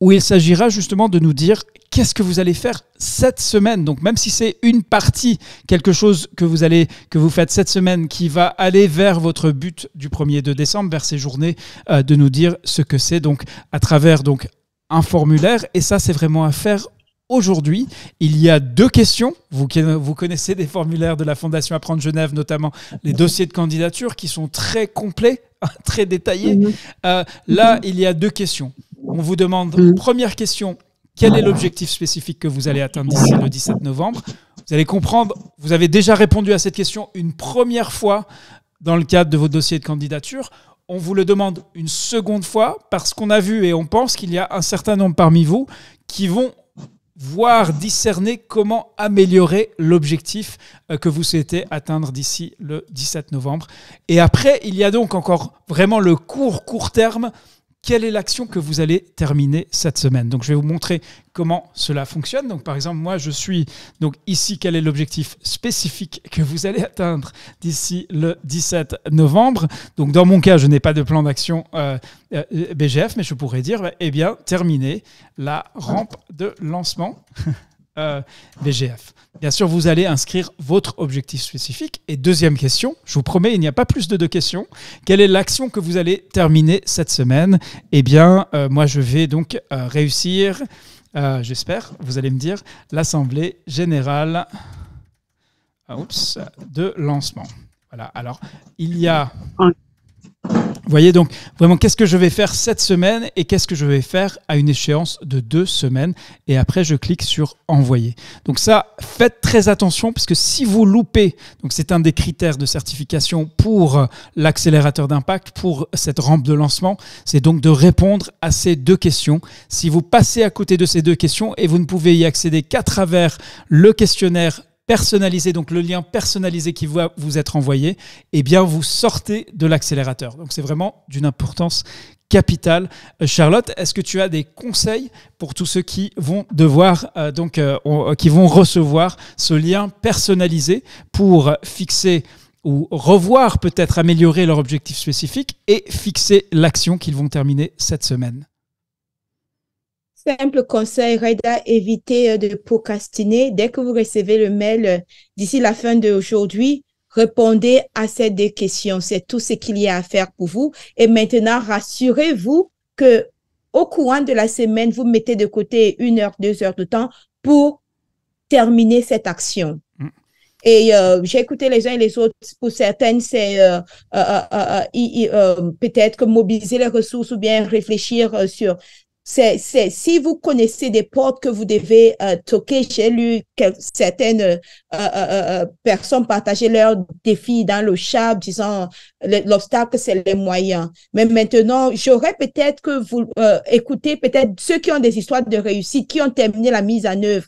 où il s'agira justement de nous dire qu'est-ce que vous allez faire cette semaine. Donc même si c'est une partie, quelque chose que vous faites cette semaine qui va aller vers votre but du 1er et 2 décembre, vers ces journées, de nous dire ce que c'est, donc à travers donc un formulaire. Et ça, c'est vraiment à faire aujourd'hui. Il y a 2 questions. Vous connaissez des formulaires de la Fondation Apprendre Genève, notamment les dossiers de candidature qui sont très complets, très détaillés. Là, il y a 2 questions. On vous demande, première question, quel est l'objectif spécifique que vous allez atteindre d'ici le 17 novembre? Vous allez comprendre, vous avez déjà répondu à cette question une première fois dans le cadre de vos dossiers de candidature. On vous le demande une seconde fois parce qu'on a vu et on pense qu'il y a un certain nombre parmi vous qui vont voir, discerner comment améliorer l'objectif que vous souhaitez atteindre d'ici le 17 novembre. Et après, il y a donc encore vraiment le court terme. Quelle est l'action que vous allez terminer cette semaine? Donc, je vais vous montrer comment cela fonctionne. Donc, par exemple, moi, je suis donc ici. Quel est l'objectif spécifique que vous allez atteindre d'ici le 17 novembre? Donc, dans mon cas, je n'ai pas de plan d'action BGF, mais je pourrais dire, terminer la rampe de lancement BGF. Bien sûr, vous allez inscrire votre objectif spécifique. Et deuxième question, je vous promets, il n'y a pas plus de 2 questions. Quelle est l'action que vous allez terminer cette semaine? Moi, je vais donc réussir, j'espère, vous allez me dire, l'Assemblée générale de lancement. Voilà, alors, il y a... Vous voyez donc vraiment qu'est-ce que je vais faire cette semaine et qu'est-ce que je vais faire à une échéance de 2 semaines. Et après, je clique sur envoyer. Donc ça, faites très attention parce que si vous loupez, donc c'est un des critères de certification pour l'accélérateur d'impact, pour cette rampe de lancement, c'est donc de répondre à ces 2 questions. Si vous passez à côté de ces 2 questions et vous ne pouvez y accéder qu'à travers le questionnaire personnalisé, donc le lien personnalisé qui va vous être envoyé, vous sortez de l'accélérateur. Donc c'est vraiment d'une importance capitale. Charlotte, est-ce que tu as des conseils pour tous ceux qui vont devoir, qui vont recevoir ce lien personnalisé pour fixer ou revoir, peut-être améliorer leur objectif spécifique et fixer l'action qu'ils vont terminer cette semaine? Simple conseil, Reda, évitez de procrastiner. Dès que vous recevez le mail d'ici la fin d'aujourd'hui, répondez à ces deux questions. C'est tout ce qu'il y a à faire pour vous. Et maintenant, rassurez-vous que au courant de la semaine, vous mettez de côté 1 heure, 2 heures de temps pour terminer cette action. Et j'ai écouté les uns et les autres. Pour certaines, c'est peut-être que mobiliser les ressources ou bien réfléchir sur... si vous connaissez des portes que vous devez toquer, j'ai lu que certaines personnes partager leurs défis dans le chat, disant l'obstacle, c'est les moyens. Mais maintenant, j'aurais peut-être que vous écoutez peut-être ceux qui ont des histoires de réussite, qui ont terminé la mise en œuvre.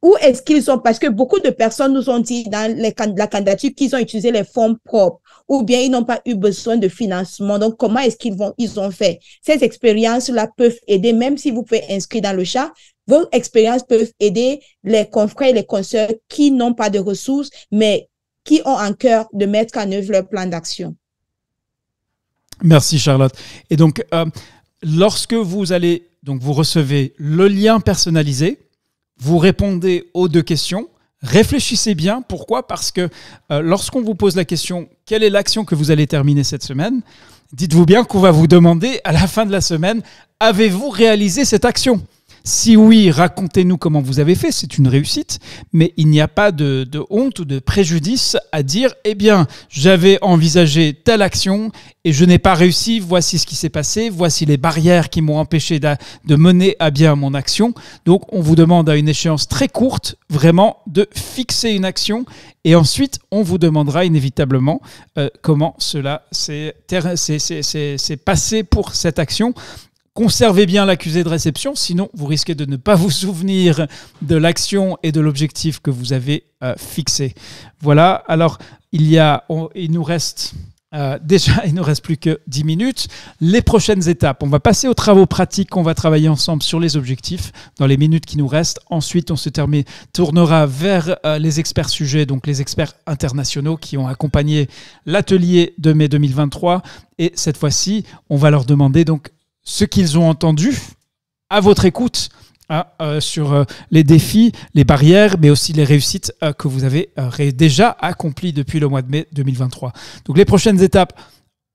Où est-ce qu'ils ont? Parce que beaucoup de personnes nous ont dit dans la candidature qu'ils ont utilisé les fonds propres ou bien ils n'ont pas eu besoin de financement. Donc, comment est-ce qu'ils ont fait? Ces expériences-là peuvent aider, même si vous pouvez inscrire dans le chat, vos expériences peuvent aider les confrères et les consoeurs qui n'ont pas de ressources, mais qui ont en cœur de mettre en œuvre leur plan d'action. Merci Charlotte. Et donc, lorsque vous allez, donc vous recevez le lien personnalisé, vous répondez aux 2 questions. Réfléchissez bien. Pourquoi? Parce que lorsqu'on vous pose la question « Quelle est l'action que vous allez terminer cette semaine ?» Dites-vous bien qu'on va vous demander à la fin de la semaine « Avez-vous réalisé cette action ?» Si oui, racontez-nous comment vous avez fait, c'est une réussite, mais il n'y a pas de honte ou de préjudice à dire « Eh bien, j'avais envisagé telle action et je n'ai pas réussi, voici ce qui s'est passé, voici les barrières qui m'ont empêché de mener à bien mon action. » Donc, on vous demande à une échéance très courte, vraiment, de fixer une action et ensuite, on vous demandera inévitablement comment cela s'est passé pour cette action. Conservez bien l'accusé de réception, sinon vous risquez de ne pas vous souvenir de l'action et de l'objectif que vous avez fixé. Voilà, alors il nous reste plus que 10 minutes. Les prochaines étapes, on va passer aux travaux pratiques, on va travailler ensemble sur les objectifs dans les minutes qui nous restent. Ensuite, on se tournera vers les experts sujets, donc les experts internationaux qui ont accompagné l'atelier de mai 2023. Et cette fois-ci, on va leur demander donc ce qu'ils ont entendu à votre écoute sur les défis, les barrières, mais aussi les réussites que vous avez déjà accomplies depuis le mois de mai 2023. Donc les prochaines étapes,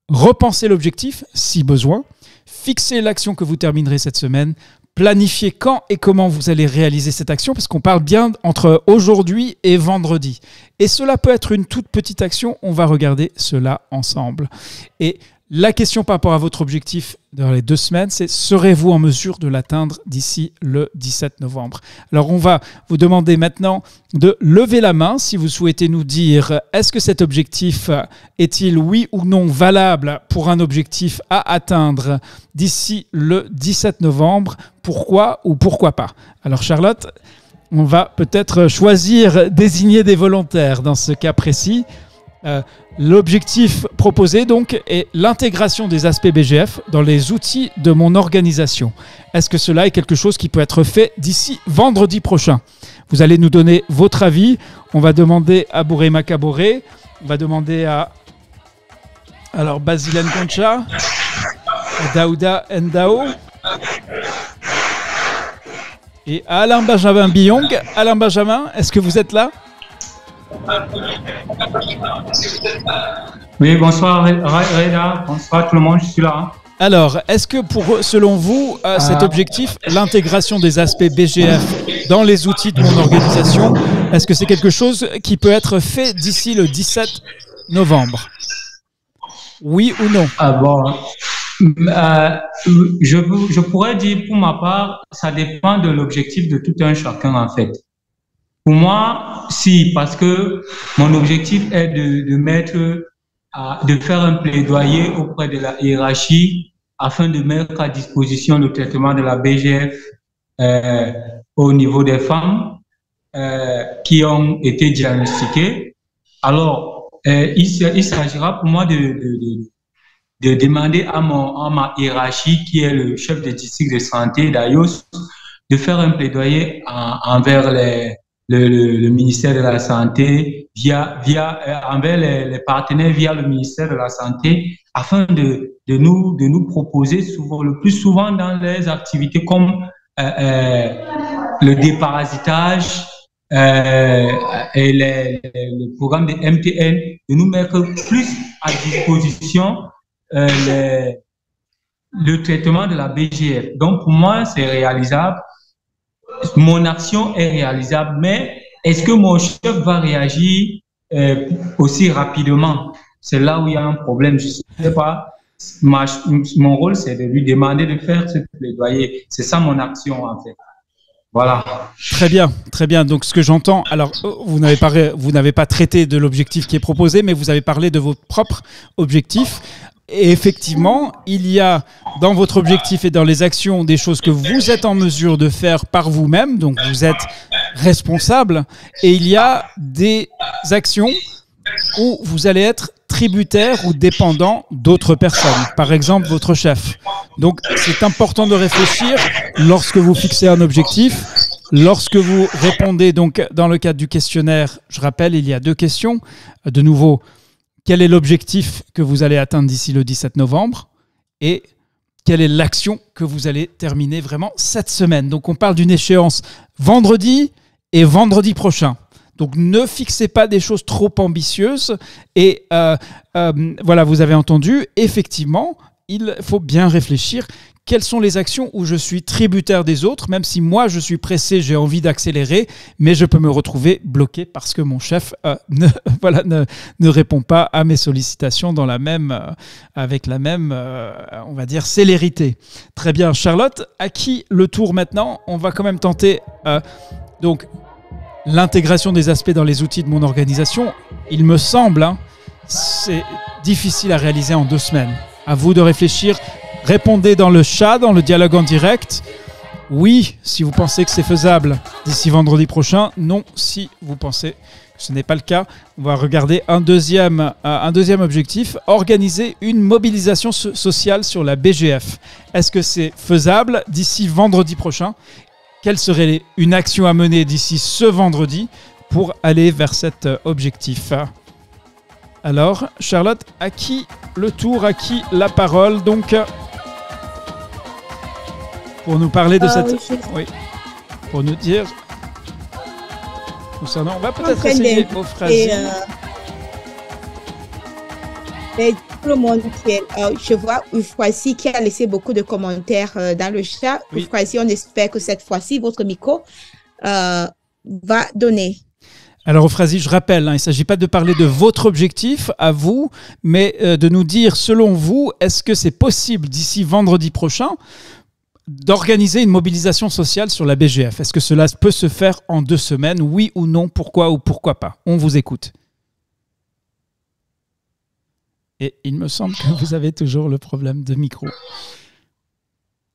repensez l'objectif si besoin, fixez l'action que vous terminerez cette semaine, planifiez quand et comment vous allez réaliser cette action, parce qu'on parle bien entre aujourd'hui et vendredi. Et cela peut être une toute petite action, on va regarder cela ensemble. Et la question par rapport à votre objectif dans les 2 semaines, c'est serez-vous en mesure de l'atteindre d'ici le 17 novembre? Alors, on va vous demander maintenant de lever la main si vous souhaitez nous dire est-ce que cet objectif est-il oui ou non valable pour un objectif à atteindre d'ici le 17 novembre? Pourquoi ou pourquoi pas? Alors, Charlotte, on va peut-être désigner des volontaires dans ce cas précis. L'objectif proposé donc est l'intégration des aspects BGF dans les outils de mon organisation. Est-ce que cela est quelque chose qui peut être fait d'ici vendredi prochain? Vous allez nous donner votre avis. On va demander à Bourema Kaboré, on va demander à Basilène Concha, à Daouda Ndao et à Alain Benjamin Biyong. Alain Benjamin, est-ce que vous êtes là? Oui, bonsoir Reda, bonsoir tout le monde, je suis là. Alors, est-ce que selon vous, cet objectif, l'intégration des aspects BGF dans les outils de mon organisation, est-ce que c'est quelque chose qui peut être fait d'ici le 17 novembre? Oui ou non? Je pourrais dire pour ma part, ça dépend de l'objectif de tout un chacun en fait. Pour moi, si, parce que mon objectif est de faire un plaidoyer auprès de la hiérarchie afin de mettre à disposition le traitement de la BGF au niveau des femmes qui ont été diagnostiquées. Alors, il s'agira pour moi de demander à ma hiérarchie, qui est le chef de district de santé d'Ayos, de faire un plaidoyer envers le ministère de la Santé, envers les partenaires via le ministère de la Santé, afin de nous proposer le plus souvent dans les activités comme le déparasitage et le programme de MTN, de nous mettre plus à disposition le traitement de la BGF. Donc, pour moi, c'est réalisable. Mon action est réalisable, mais est-ce que mon chef va réagir aussi rapidement? C'est là où il y a un problème. Je ne sais pas. Mon rôle, c'est de lui demander de faire ce plaidoyer. C'est ça mon action, en fait. Voilà. Très bien, très bien. Donc, ce que j'entends, alors, vous n'avez pas traité de l'objectif qui est proposé, mais vous avez parlé de votre propre objectif. Et effectivement, il y a dans votre objectif et dans les actions des choses que vous êtes en mesure de faire par vous-même, donc vous êtes responsable, et il y a des actions où vous allez être tributaire ou dépendant d'autres personnes, par exemple votre chef. Donc c'est important de réfléchir lorsque vous fixez un objectif, lorsque vous répondez donc dans le cadre du questionnaire. Je rappelle, il y a 2 questions. De nouveau, quel est l'objectif que vous allez atteindre d'ici le 17 novembre et quelle est l'action que vous allez terminer vraiment cette semaine. Donc on parle d'une échéance vendredi et vendredi prochain. Donc ne fixez pas des choses trop ambitieuses. Et voilà, vous avez entendu, effectivement, il faut bien réfléchir. Quelles sont les actions où je suis tributaire des autres, même si moi je suis pressé, j'ai envie d'accélérer, mais je peux me retrouver bloqué parce que mon chef ne répond pas à mes sollicitations avec la même, on va dire, célérité. Très bien, Charlotte, à qui le tour maintenant? On va quand même tenter donc l'intégration des aspects dans les outils de mon organisation. Il me semble, c'est difficile à réaliser en 2 semaines. À vous de réfléchir. Répondez dans le chat, dans le dialogue en direct. Oui, si vous pensez que c'est faisable d'ici vendredi prochain. Non, si vous pensez que ce n'est pas le cas. On va regarder un deuxième objectif. Organiser une mobilisation sociale sur la BGF. Est-ce que c'est faisable d'ici vendredi prochain? Quelle serait une action à mener d'ici ce vendredi pour aller vers cet objectif? Alors, Charlotte, à qui le tour, à qui la parole? Donc, pour nous parler de cette... Oui, pour nous dire... Concernant... On va peut-être essayer Euphrasie. Tout le monde je vois Euphrasie qui a laissé beaucoup de commentaires dans le chat. Oui. Euphrasie, on espère que cette fois-ci, votre micro va donner. Alors, Euphrasie, je rappelle, il ne s'agit pas de parler de votre objectif à vous, mais de nous dire, selon vous, est-ce que c'est possible d'ici vendredi prochain d'organiser une mobilisation sociale sur la BGF? Est-ce que cela peut se faire en 2 semaines? Oui ou non? Pourquoi ou pourquoi pas? On vous écoute. Et il me semble que vous avez toujours le problème de micro.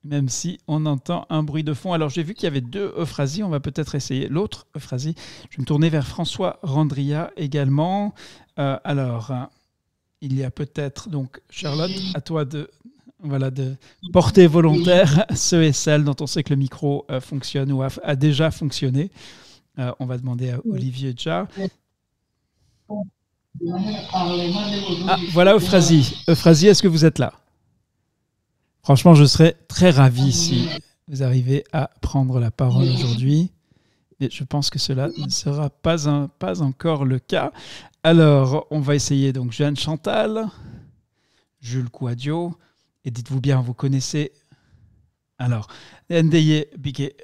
Même si on entend un bruit de fond. Alors, j'ai vu qu'il y avait 2 Euphrasie. On va peut-être essayer l'autre Euphrasie. Je vais me tourner vers François Randria également. Il y a peut-être, donc, Charlotte, à toi de porter volontaire ceux et celles dont on sait que le micro fonctionne ou a déjà fonctionné. On va demander à Olivier Dja. Voilà Euphrasie. Euphrasie, est-ce que vous êtes là? Franchement, je serais très ravi si vous arrivez à prendre la parole aujourd'hui. Mais je pense que cela ne sera pas encore le cas. Alors, on va essayer donc Jeanne Chantal, Jules Kouadio. Et dites-vous bien, vous connaissez. Alors, Ndeye Bigué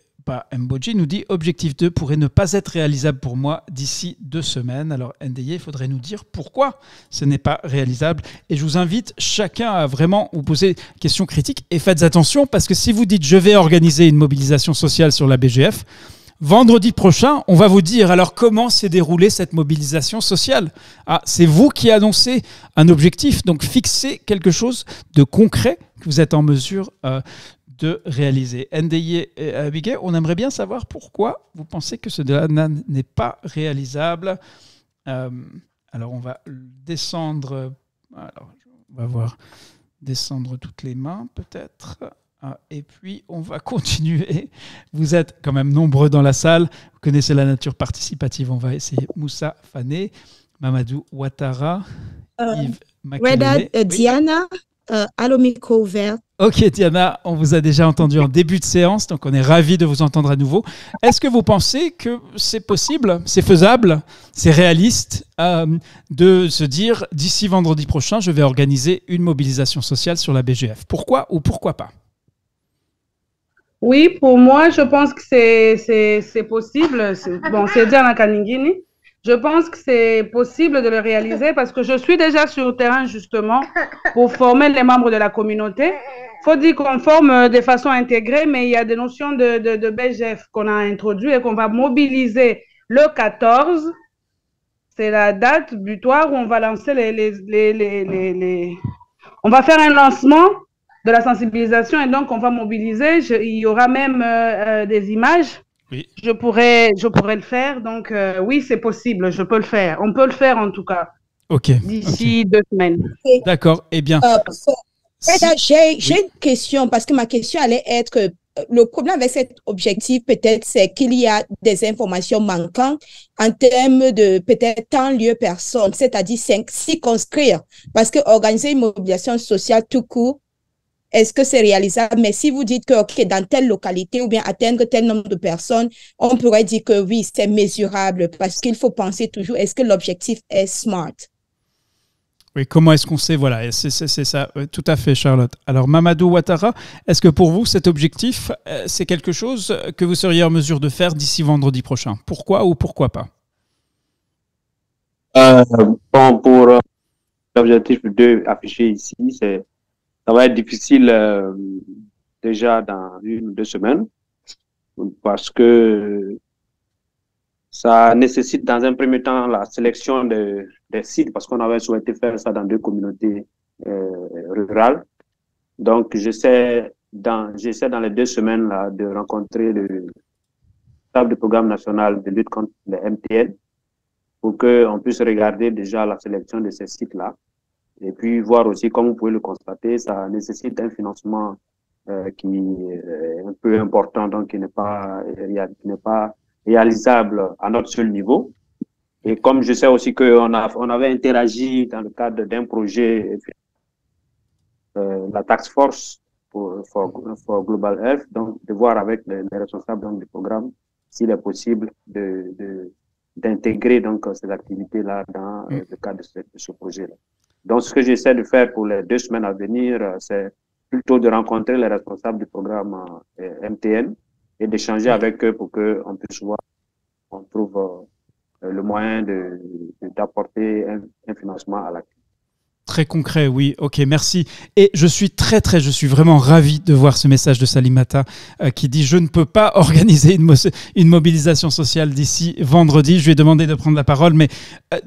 Mboji nous dit « Objectif 2 pourrait ne pas être réalisable pour moi d'ici 2 semaines. » Alors, Ndeye, il faudrait nous dire pourquoi ce n'est pas réalisable. Et je vous invite chacun à vraiment vous poser des questions critiques. Et faites attention, parce que si vous dites « Je vais organiser une mobilisation sociale sur la BGF », vendredi prochain, on va vous dire alors comment s'est déroulée cette mobilisation sociale. C'est vous qui annoncez un objectif, donc fixez quelque chose de concret que vous êtes en mesure de réaliser. Ndeye et Abigail, on aimerait bien savoir pourquoi vous pensez que cela n'est pas réalisable. Alors on va descendre, on va voir descendre toutes les mains peut-être. Et puis, on va continuer. Vous êtes quand même nombreux dans la salle. Vous connaissez la nature participative. On va essayer Moussa Fané, Mamadou Ouattara, Yves Makelele. Diana, allô, micro ouvert. Ok Diana, on vous a déjà entendu en début de séance, donc on est ravis de vous entendre à nouveau. Est-ce que vous pensez que c'est possible, c'est faisable, c'est réaliste de se dire d'ici vendredi prochain, je vais organiser une mobilisation sociale sur la BGF? Pourquoi ou pourquoi pas? Oui, pour moi, je pense que c'est possible. Bon, c'est Diana Kaningini. Je pense que c'est possible de le réaliser parce que je suis déjà sur le terrain justement pour former les membres de la communauté. Il faut dire qu'on forme de façon intégrée, mais il y a des notions de BGF qu'on a introduites et qu'on va mobiliser le 14. C'est la date butoir où on va lancer on va faire un lancement de la sensibilisation et donc on va mobiliser. Il y aura même des images. Oui. Je pourrais le faire. Donc, oui, c'est possible. Je peux le faire. On peut le faire, en tout cas. Ok. D'ici 2 semaines. D'accord. Eh bien. J'ai une question, parce que ma question allait être que le problème avec cet objectif, peut-être, c'est qu'il y a des informations manquantes en termes de peut-être temps, lieu, personne, c'est-à-dire s'y conscrire. Parce que organiser une mobilisation sociale tout court, est-ce que c'est réalisable? Mais si vous dites que okay, dans telle localité ou bien atteindre tel nombre de personnes, on pourrait dire que oui, c'est mesurable parce qu'il faut penser toujours, est-ce que l'objectif est smart? Oui, comment est-ce qu'on sait? Voilà, c'est ça, tout à fait, Charlotte. Alors, Mamadou Ouattara, est-ce que pour vous, cet objectif, c'est quelque chose que vous seriez en mesure de faire d'ici vendredi prochain? Pourquoi ou pourquoi pas? Bon, pour l'objectif 2 affiché ici, ça va être difficile déjà dans 1 ou 2 semaines parce que ça nécessite dans un premier temps la sélection des sites parce qu'on avait souhaité faire ça dans 2 communautés rurales. Donc, j'essaie dans les 2 semaines là, de rencontrer le stable du programme national de lutte contre le MTN pour qu'on puisse regarder déjà la sélection de ces sites-là. Et puis voir aussi, comme vous pouvez le constater, ça nécessite un financement qui est un peu important, donc qui n'est pas réalisable à notre seul niveau. Et comme je sais aussi qu'on avait interagi dans le cadre d'un projet, la Task Force for Global Health, donc de voir avec les responsables donc, du programme s'il est possible d'intégrer donc ces activités-là dans le cadre de ce projet-là. Donc, ce que j'essaie de faire pour les 2 semaines à venir, c'est plutôt de rencontrer les responsables du programme MTN et d'échanger avec eux pour qu'on puisse voir, on trouve le moyen d'apporter un financement à l'activité. Très concret, oui. Ok, merci. Et je suis vraiment ravi de voir ce message de Salimata qui dit « Je ne peux pas organiser une mobilisation sociale d'ici vendredi. » Je lui ai demandé de prendre la parole, mais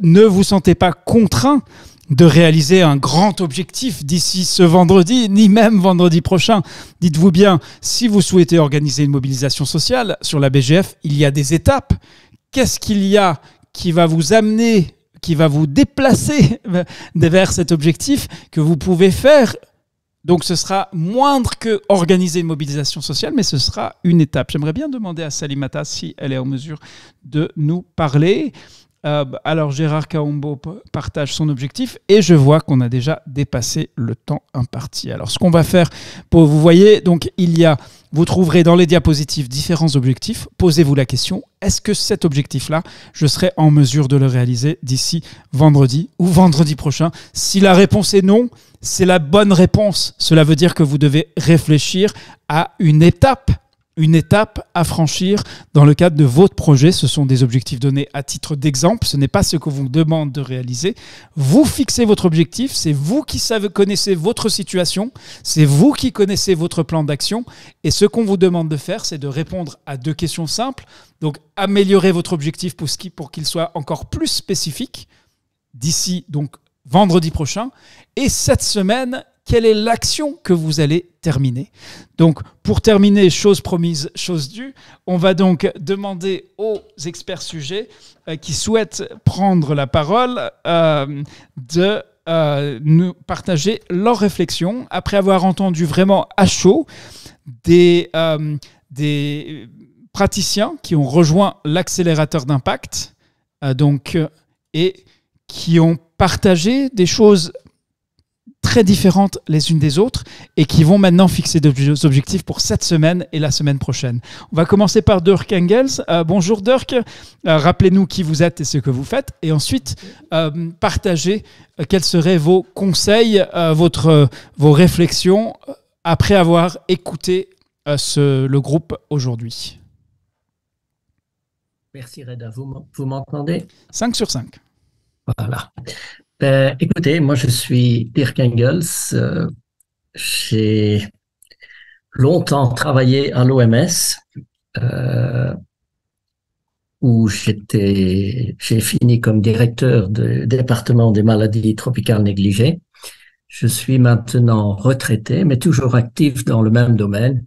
ne vous sentez pas contraint de réaliser un grand objectif d'ici ce vendredi, ni même vendredi prochain. Dites-vous bien, si vous souhaitez organiser une mobilisation sociale sur la BGF, il y a des étapes. Qu'est-ce qu'il y a qui va vous amener, qui va vous déplacer vers cet objectif que vous pouvez faire? Donc ce sera moindre que organiser une mobilisation sociale, mais ce sera une étape. J'aimerais bien demander à Salimata si elle est en mesure de nous parler. Alors Gérard Kaombo partage son objectif et je vois qu'on a déjà dépassé le temps imparti. Alors ce qu'on va faire, vous voyez, donc vous trouverez dans les diapositives différents objectifs. Posez-vous la question, est-ce que cet objectif-là, je serai en mesure de le réaliser d'ici vendredi ou vendredi prochain? Si la réponse est non, c'est la bonne réponse. Cela veut dire que vous devez réfléchir à une étape à franchir dans le cadre de votre projet. Ce sont des objectifs donnés à titre d'exemple. Ce n'est pas ce que vous demande de réaliser. Vous fixez votre objectif. C'est vous qui connaissez votre situation. C'est vous qui connaissez votre plan d'action. Et ce qu'on vous demande de faire, c'est de répondre à 2 questions simples. Donc, améliorer votre objectif pour qu'il soit encore plus spécifique d'ici donc vendredi prochain. Et cette semaine, quelle est l'action que vous allez terminer? Donc, pour terminer, chose promise, chose due, on va donc demander aux experts sujets qui souhaitent prendre la parole de nous partager leurs réflexions après avoir entendu vraiment à chaud des praticiens qui ont rejoint l'accélérateur d'impact et qui ont partagé des choses très différentes les unes des autres et qui vont maintenant fixer des objectifs pour cette semaine et la semaine prochaine. On va commencer par Dirk Engels. Bonjour Dirk, rappelez-nous qui vous êtes et ce que vous faites et ensuite partagez quels seraient vos conseils, vos réflexions après avoir écouté le groupe aujourd'hui. Merci Reda, vous m'entendez? 5 sur 5. Voilà. Écoutez, moi je suis Dirk Engels. J'ai longtemps travaillé à l'OMS où j'ai fini comme directeur du département des maladies tropicales négligées. Je suis maintenant retraité, mais toujours actif dans le même domaine.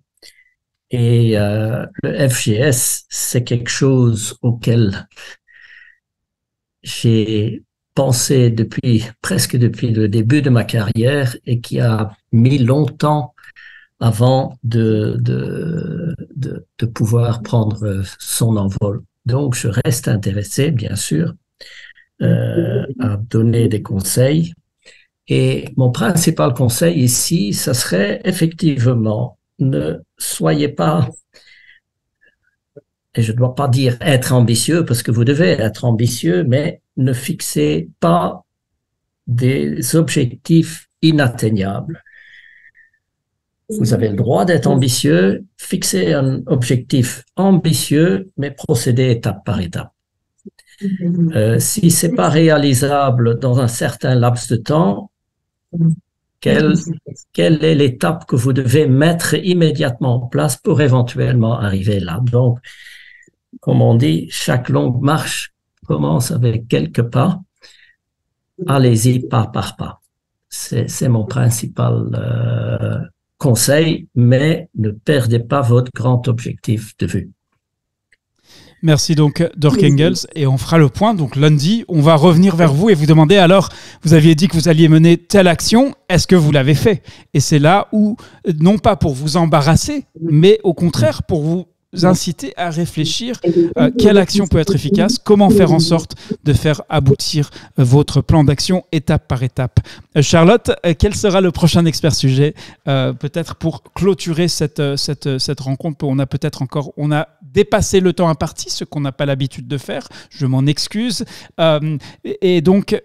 Et le FGS, c'est quelque chose auquel j'ai pensé presque depuis le début de ma carrière et qui a mis longtemps avant de pouvoir prendre son envol. Donc, je reste intéressé, bien sûr, à donner des conseils. Et mon principal conseil ici, ça serait effectivement, ne soyez pas, et je ne dois pas dire être ambitieux parce que vous devez être ambitieux, mais ne fixez pas des objectifs inatteignables. Vous avez le droit d'être ambitieux, fixez un objectif ambitieux, mais procédez étape par étape. Si c'est pas réalisable dans un certain laps de temps, quelle est l'étape que vous devez mettre immédiatement en place pour éventuellement arriver là? Donc, comme on dit, chaque longue marche commence avec quelques pas. Allez-y pas par pas. C'est mon principal conseil, mais ne perdez pas votre grand objectif de vue. Merci donc Dirk Engels et on fera le point. Donc lundi, on va revenir vers vous et vous demander alors, vous aviez dit que vous alliez mener telle action, est-ce que vous l'avez fait? Et c'est là où, non pas pour vous embarrasser, mais au contraire pour vous inciter à réfléchir quelle action peut être efficace, comment faire en sorte de faire aboutir votre plan d'action étape par étape. Charlotte, quel sera le prochain expert sujet peut-être pour clôturer cette rencontre? On a dépassé le temps imparti, ce qu'on n'a pas l'habitude de faire, je m'en excuse. Et donc,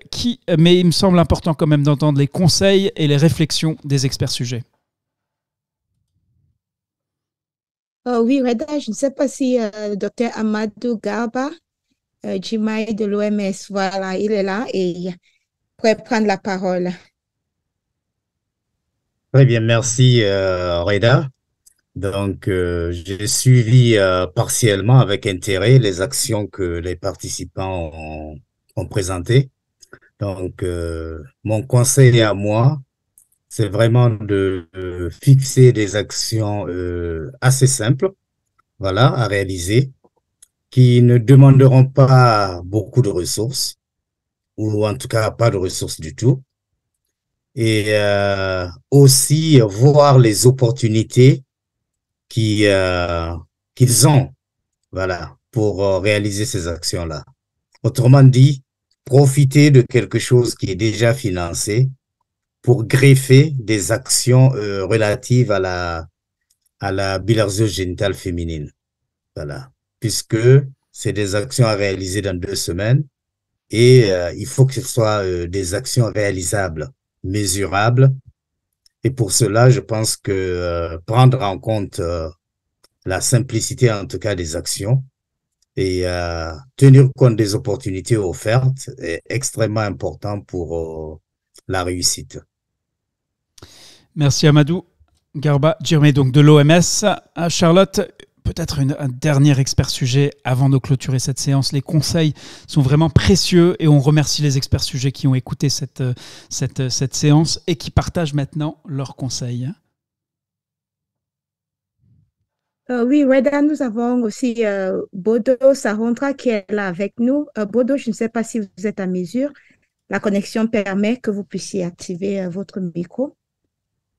mais il me semble important quand même d'entendre les conseils et les réflexions des experts sujets. Oui, Reda, je ne sais pas si Dr Amadou Garba, Jimai de l'OMS, voilà, il est là et il pourrait prendre la parole. Très bien, merci Reda. Donc, j'ai suivi partiellement avec intérêt les actions que les participants ont présentées. Donc, mon conseil à moi, c'est vraiment de fixer des actions assez simples, voilà, à réaliser, qui ne demanderont pas beaucoup de ressources, ou en tout cas pas de ressources du tout. Et aussi voir les opportunités qu'ils ont, voilà, pour réaliser ces actions-là. Autrement dit, profiter de quelque chose qui est déjà financé pour greffer des actions relatives à la bilharzose génitale féminine. Voilà. Puisque c'est des actions à réaliser dans 2 semaines et il faut que ce soit des actions réalisables, mesurables. Et pour cela, je pense que prendre en compte la simplicité, en tout cas, des actions et tenir compte des opportunités offertes est extrêmement important pour la réussite. Merci Amadou Garba Djirmé, donc de l'OMS. Charlotte, peut-être un dernier expert sujet avant de clôturer cette séance. Les conseils sont vraiment précieux et on remercie les experts sujets qui ont écouté cette séance et qui partagent maintenant leurs conseils. Oui, Reda, nous avons aussi Bodo Sarondra qui est là avec nous. Bodo, je ne sais pas si vous êtes à mesure. La connexion permet que vous puissiez activer votre micro.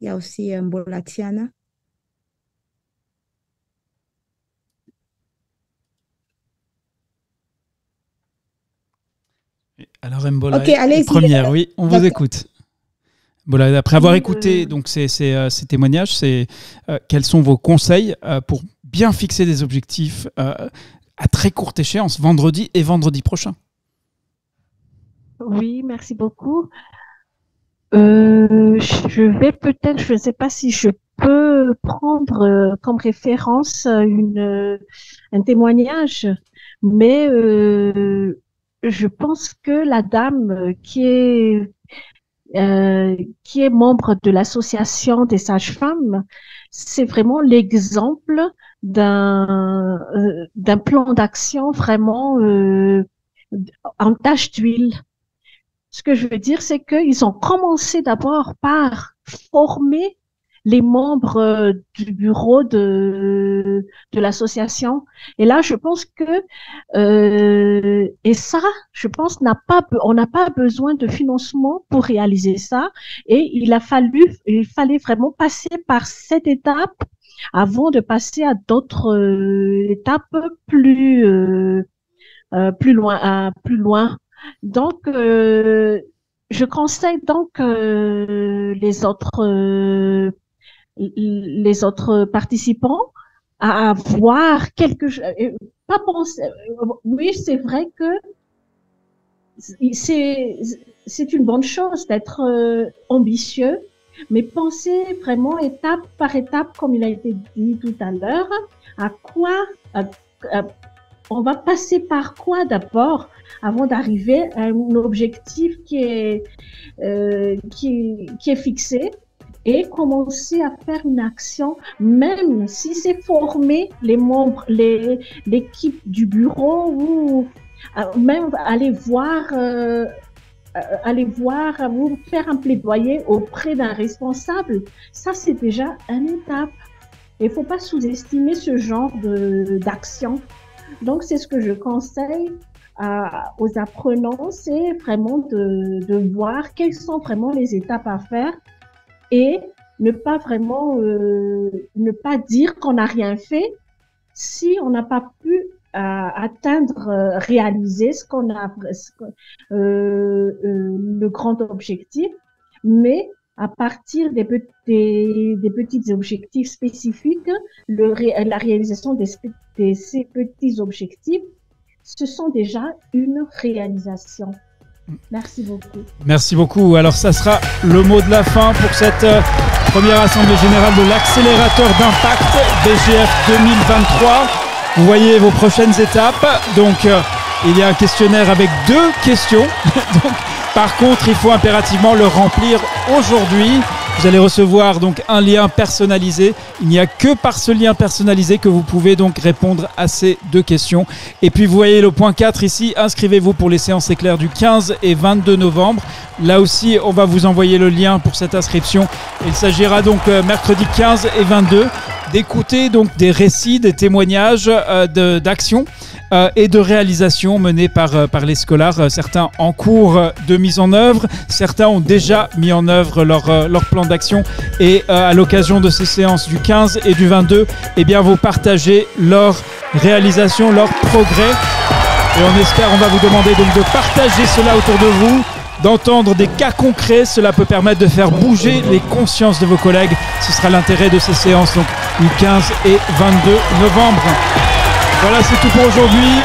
Il y a aussi Mbolatiana. Alors Mbola, première, oui, on vous écoute. Voilà, après avoir écouté donc ces témoignages, quels sont vos conseils pour bien fixer des objectifs à très courte échéance, vendredi et vendredi prochain? Oui, merci beaucoup. Je ne sais pas si je peux prendre comme référence un témoignage, mais je pense que la dame qui est membre de l'association des sages-femmes, c'est vraiment l'exemple d'un plan d'action vraiment en tâche d'huile. Ce que je veux dire, c'est qu'ils ont commencé d'abord par former les membres du bureau de l'association. Et là, je pense que et ça, je pense, on n'a pas besoin de financement pour réaliser ça. Et il fallait vraiment passer par cette étape avant de passer à d'autres étapes plus loin. Donc, je conseille donc les autres participants à avoir quelque chose. Pas penser. Oui, c'est vrai que c'est une bonne chose d'être ambitieux, mais penser vraiment étape par étape, comme il a été dit tout à l'heure, on va passer par quoi d'abord avant d'arriver à un objectif qui est fixé, et commencer à faire une action, même si c'est former les membres, l'équipe du bureau, ou même aller voir, vous faire un plaidoyer auprès d'un responsable. Ça, c'est déjà une étape. Il ne faut pas sous-estimer ce genre d'action. Donc, c'est ce que je conseille aux apprenants, c'est vraiment de voir quelles sont vraiment les étapes à faire, et ne pas dire qu'on n'a rien fait si on n'a pas pu réaliser le grand objectif, mais à partir des petits objectifs spécifiques, la réalisation de ces petits objectifs, ce sont déjà une réalisation. Merci beaucoup. Merci beaucoup. Alors, ça sera le mot de la fin pour cette première assemblée générale de l'accélérateur d'impact BGF 2023. Vous voyez vos prochaines étapes. Donc, il y a un questionnaire avec 2 questions. Donc, par contre, il faut impérativement le remplir aujourd'hui. Vous allez recevoir donc un lien personnalisé. Il n'y a que par ce lien personnalisé que vous pouvez donc répondre à ces 2 questions. Et puis vous voyez le point 4 ici, inscrivez-vous pour les séances éclairs du 15 et 22 novembre. Là aussi, on va vous envoyer le lien pour cette inscription. Il s'agira donc mercredi 15 et 22 d'écouter donc des récits, des témoignages d'actions et de réalisations menées par les scolaires, certains en cours de mise en œuvre, certains ont déjà mis en œuvre leur plan d'action, et à l'occasion de ces séances du 15 et du 22, eh bien vous partagez leurs réalisations, leurs progrès, et on va vous demander donc de partager cela autour de vous, d'entendre des cas concrets. Cela peut permettre de faire bouger les consciences de vos collègues. Ce sera l'intérêt de ces séances donc du 15 et 22 novembre. Voilà, c'est tout pour aujourd'hui.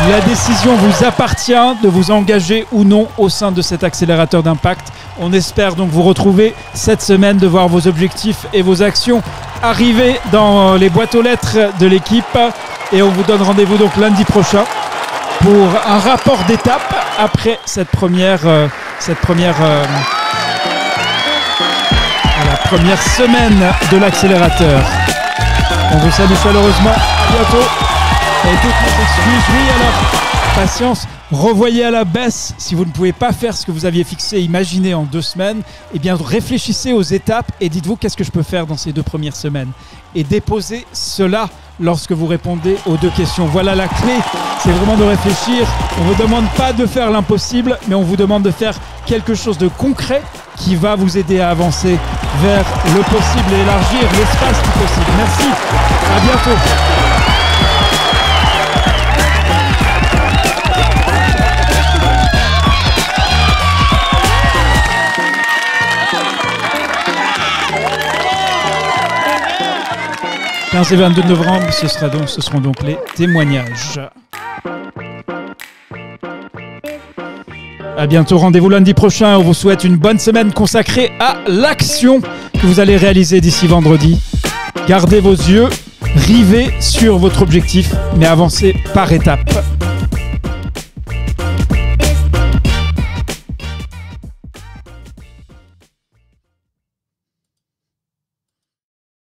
La décision vous appartient de vous engager ou non au sein de cet accélérateur d'impact. On espère donc vous retrouver cette semaine, de voir vos objectifs et vos actions arriver dans les boîtes aux lettres de l'équipe. Et on vous donne rendez-vous donc lundi prochain pour un rapport d'étape après cette première semaine de l'accélérateur. On vous salue chaleureusement. À bientôt. Et toutes mes excuses. Oui, alors, patience. Revoyez à la baisse si vous ne pouvez pas faire ce que vous aviez fixé, imaginé en 2 semaines. Eh bien, réfléchissez aux étapes et dites-vous qu'est-ce que je peux faire dans ces 2 premières semaines. Et déposez cela lorsque vous répondez aux 2 questions. Voilà la clé, c'est vraiment de réfléchir. On ne vous demande pas de faire l'impossible, mais on vous demande de faire quelque chose de concret qui va vous aider à avancer vers le possible et élargir l'espace du possible. Merci, à bientôt. 21 et 22 novembre, ce seront donc les témoignages. À bientôt, rendez-vous lundi prochain. On vous souhaite une bonne semaine consacrée à l'action que vous allez réaliser d'ici vendredi. Gardez vos yeux rivés sur votre objectif, mais avancez par étapes.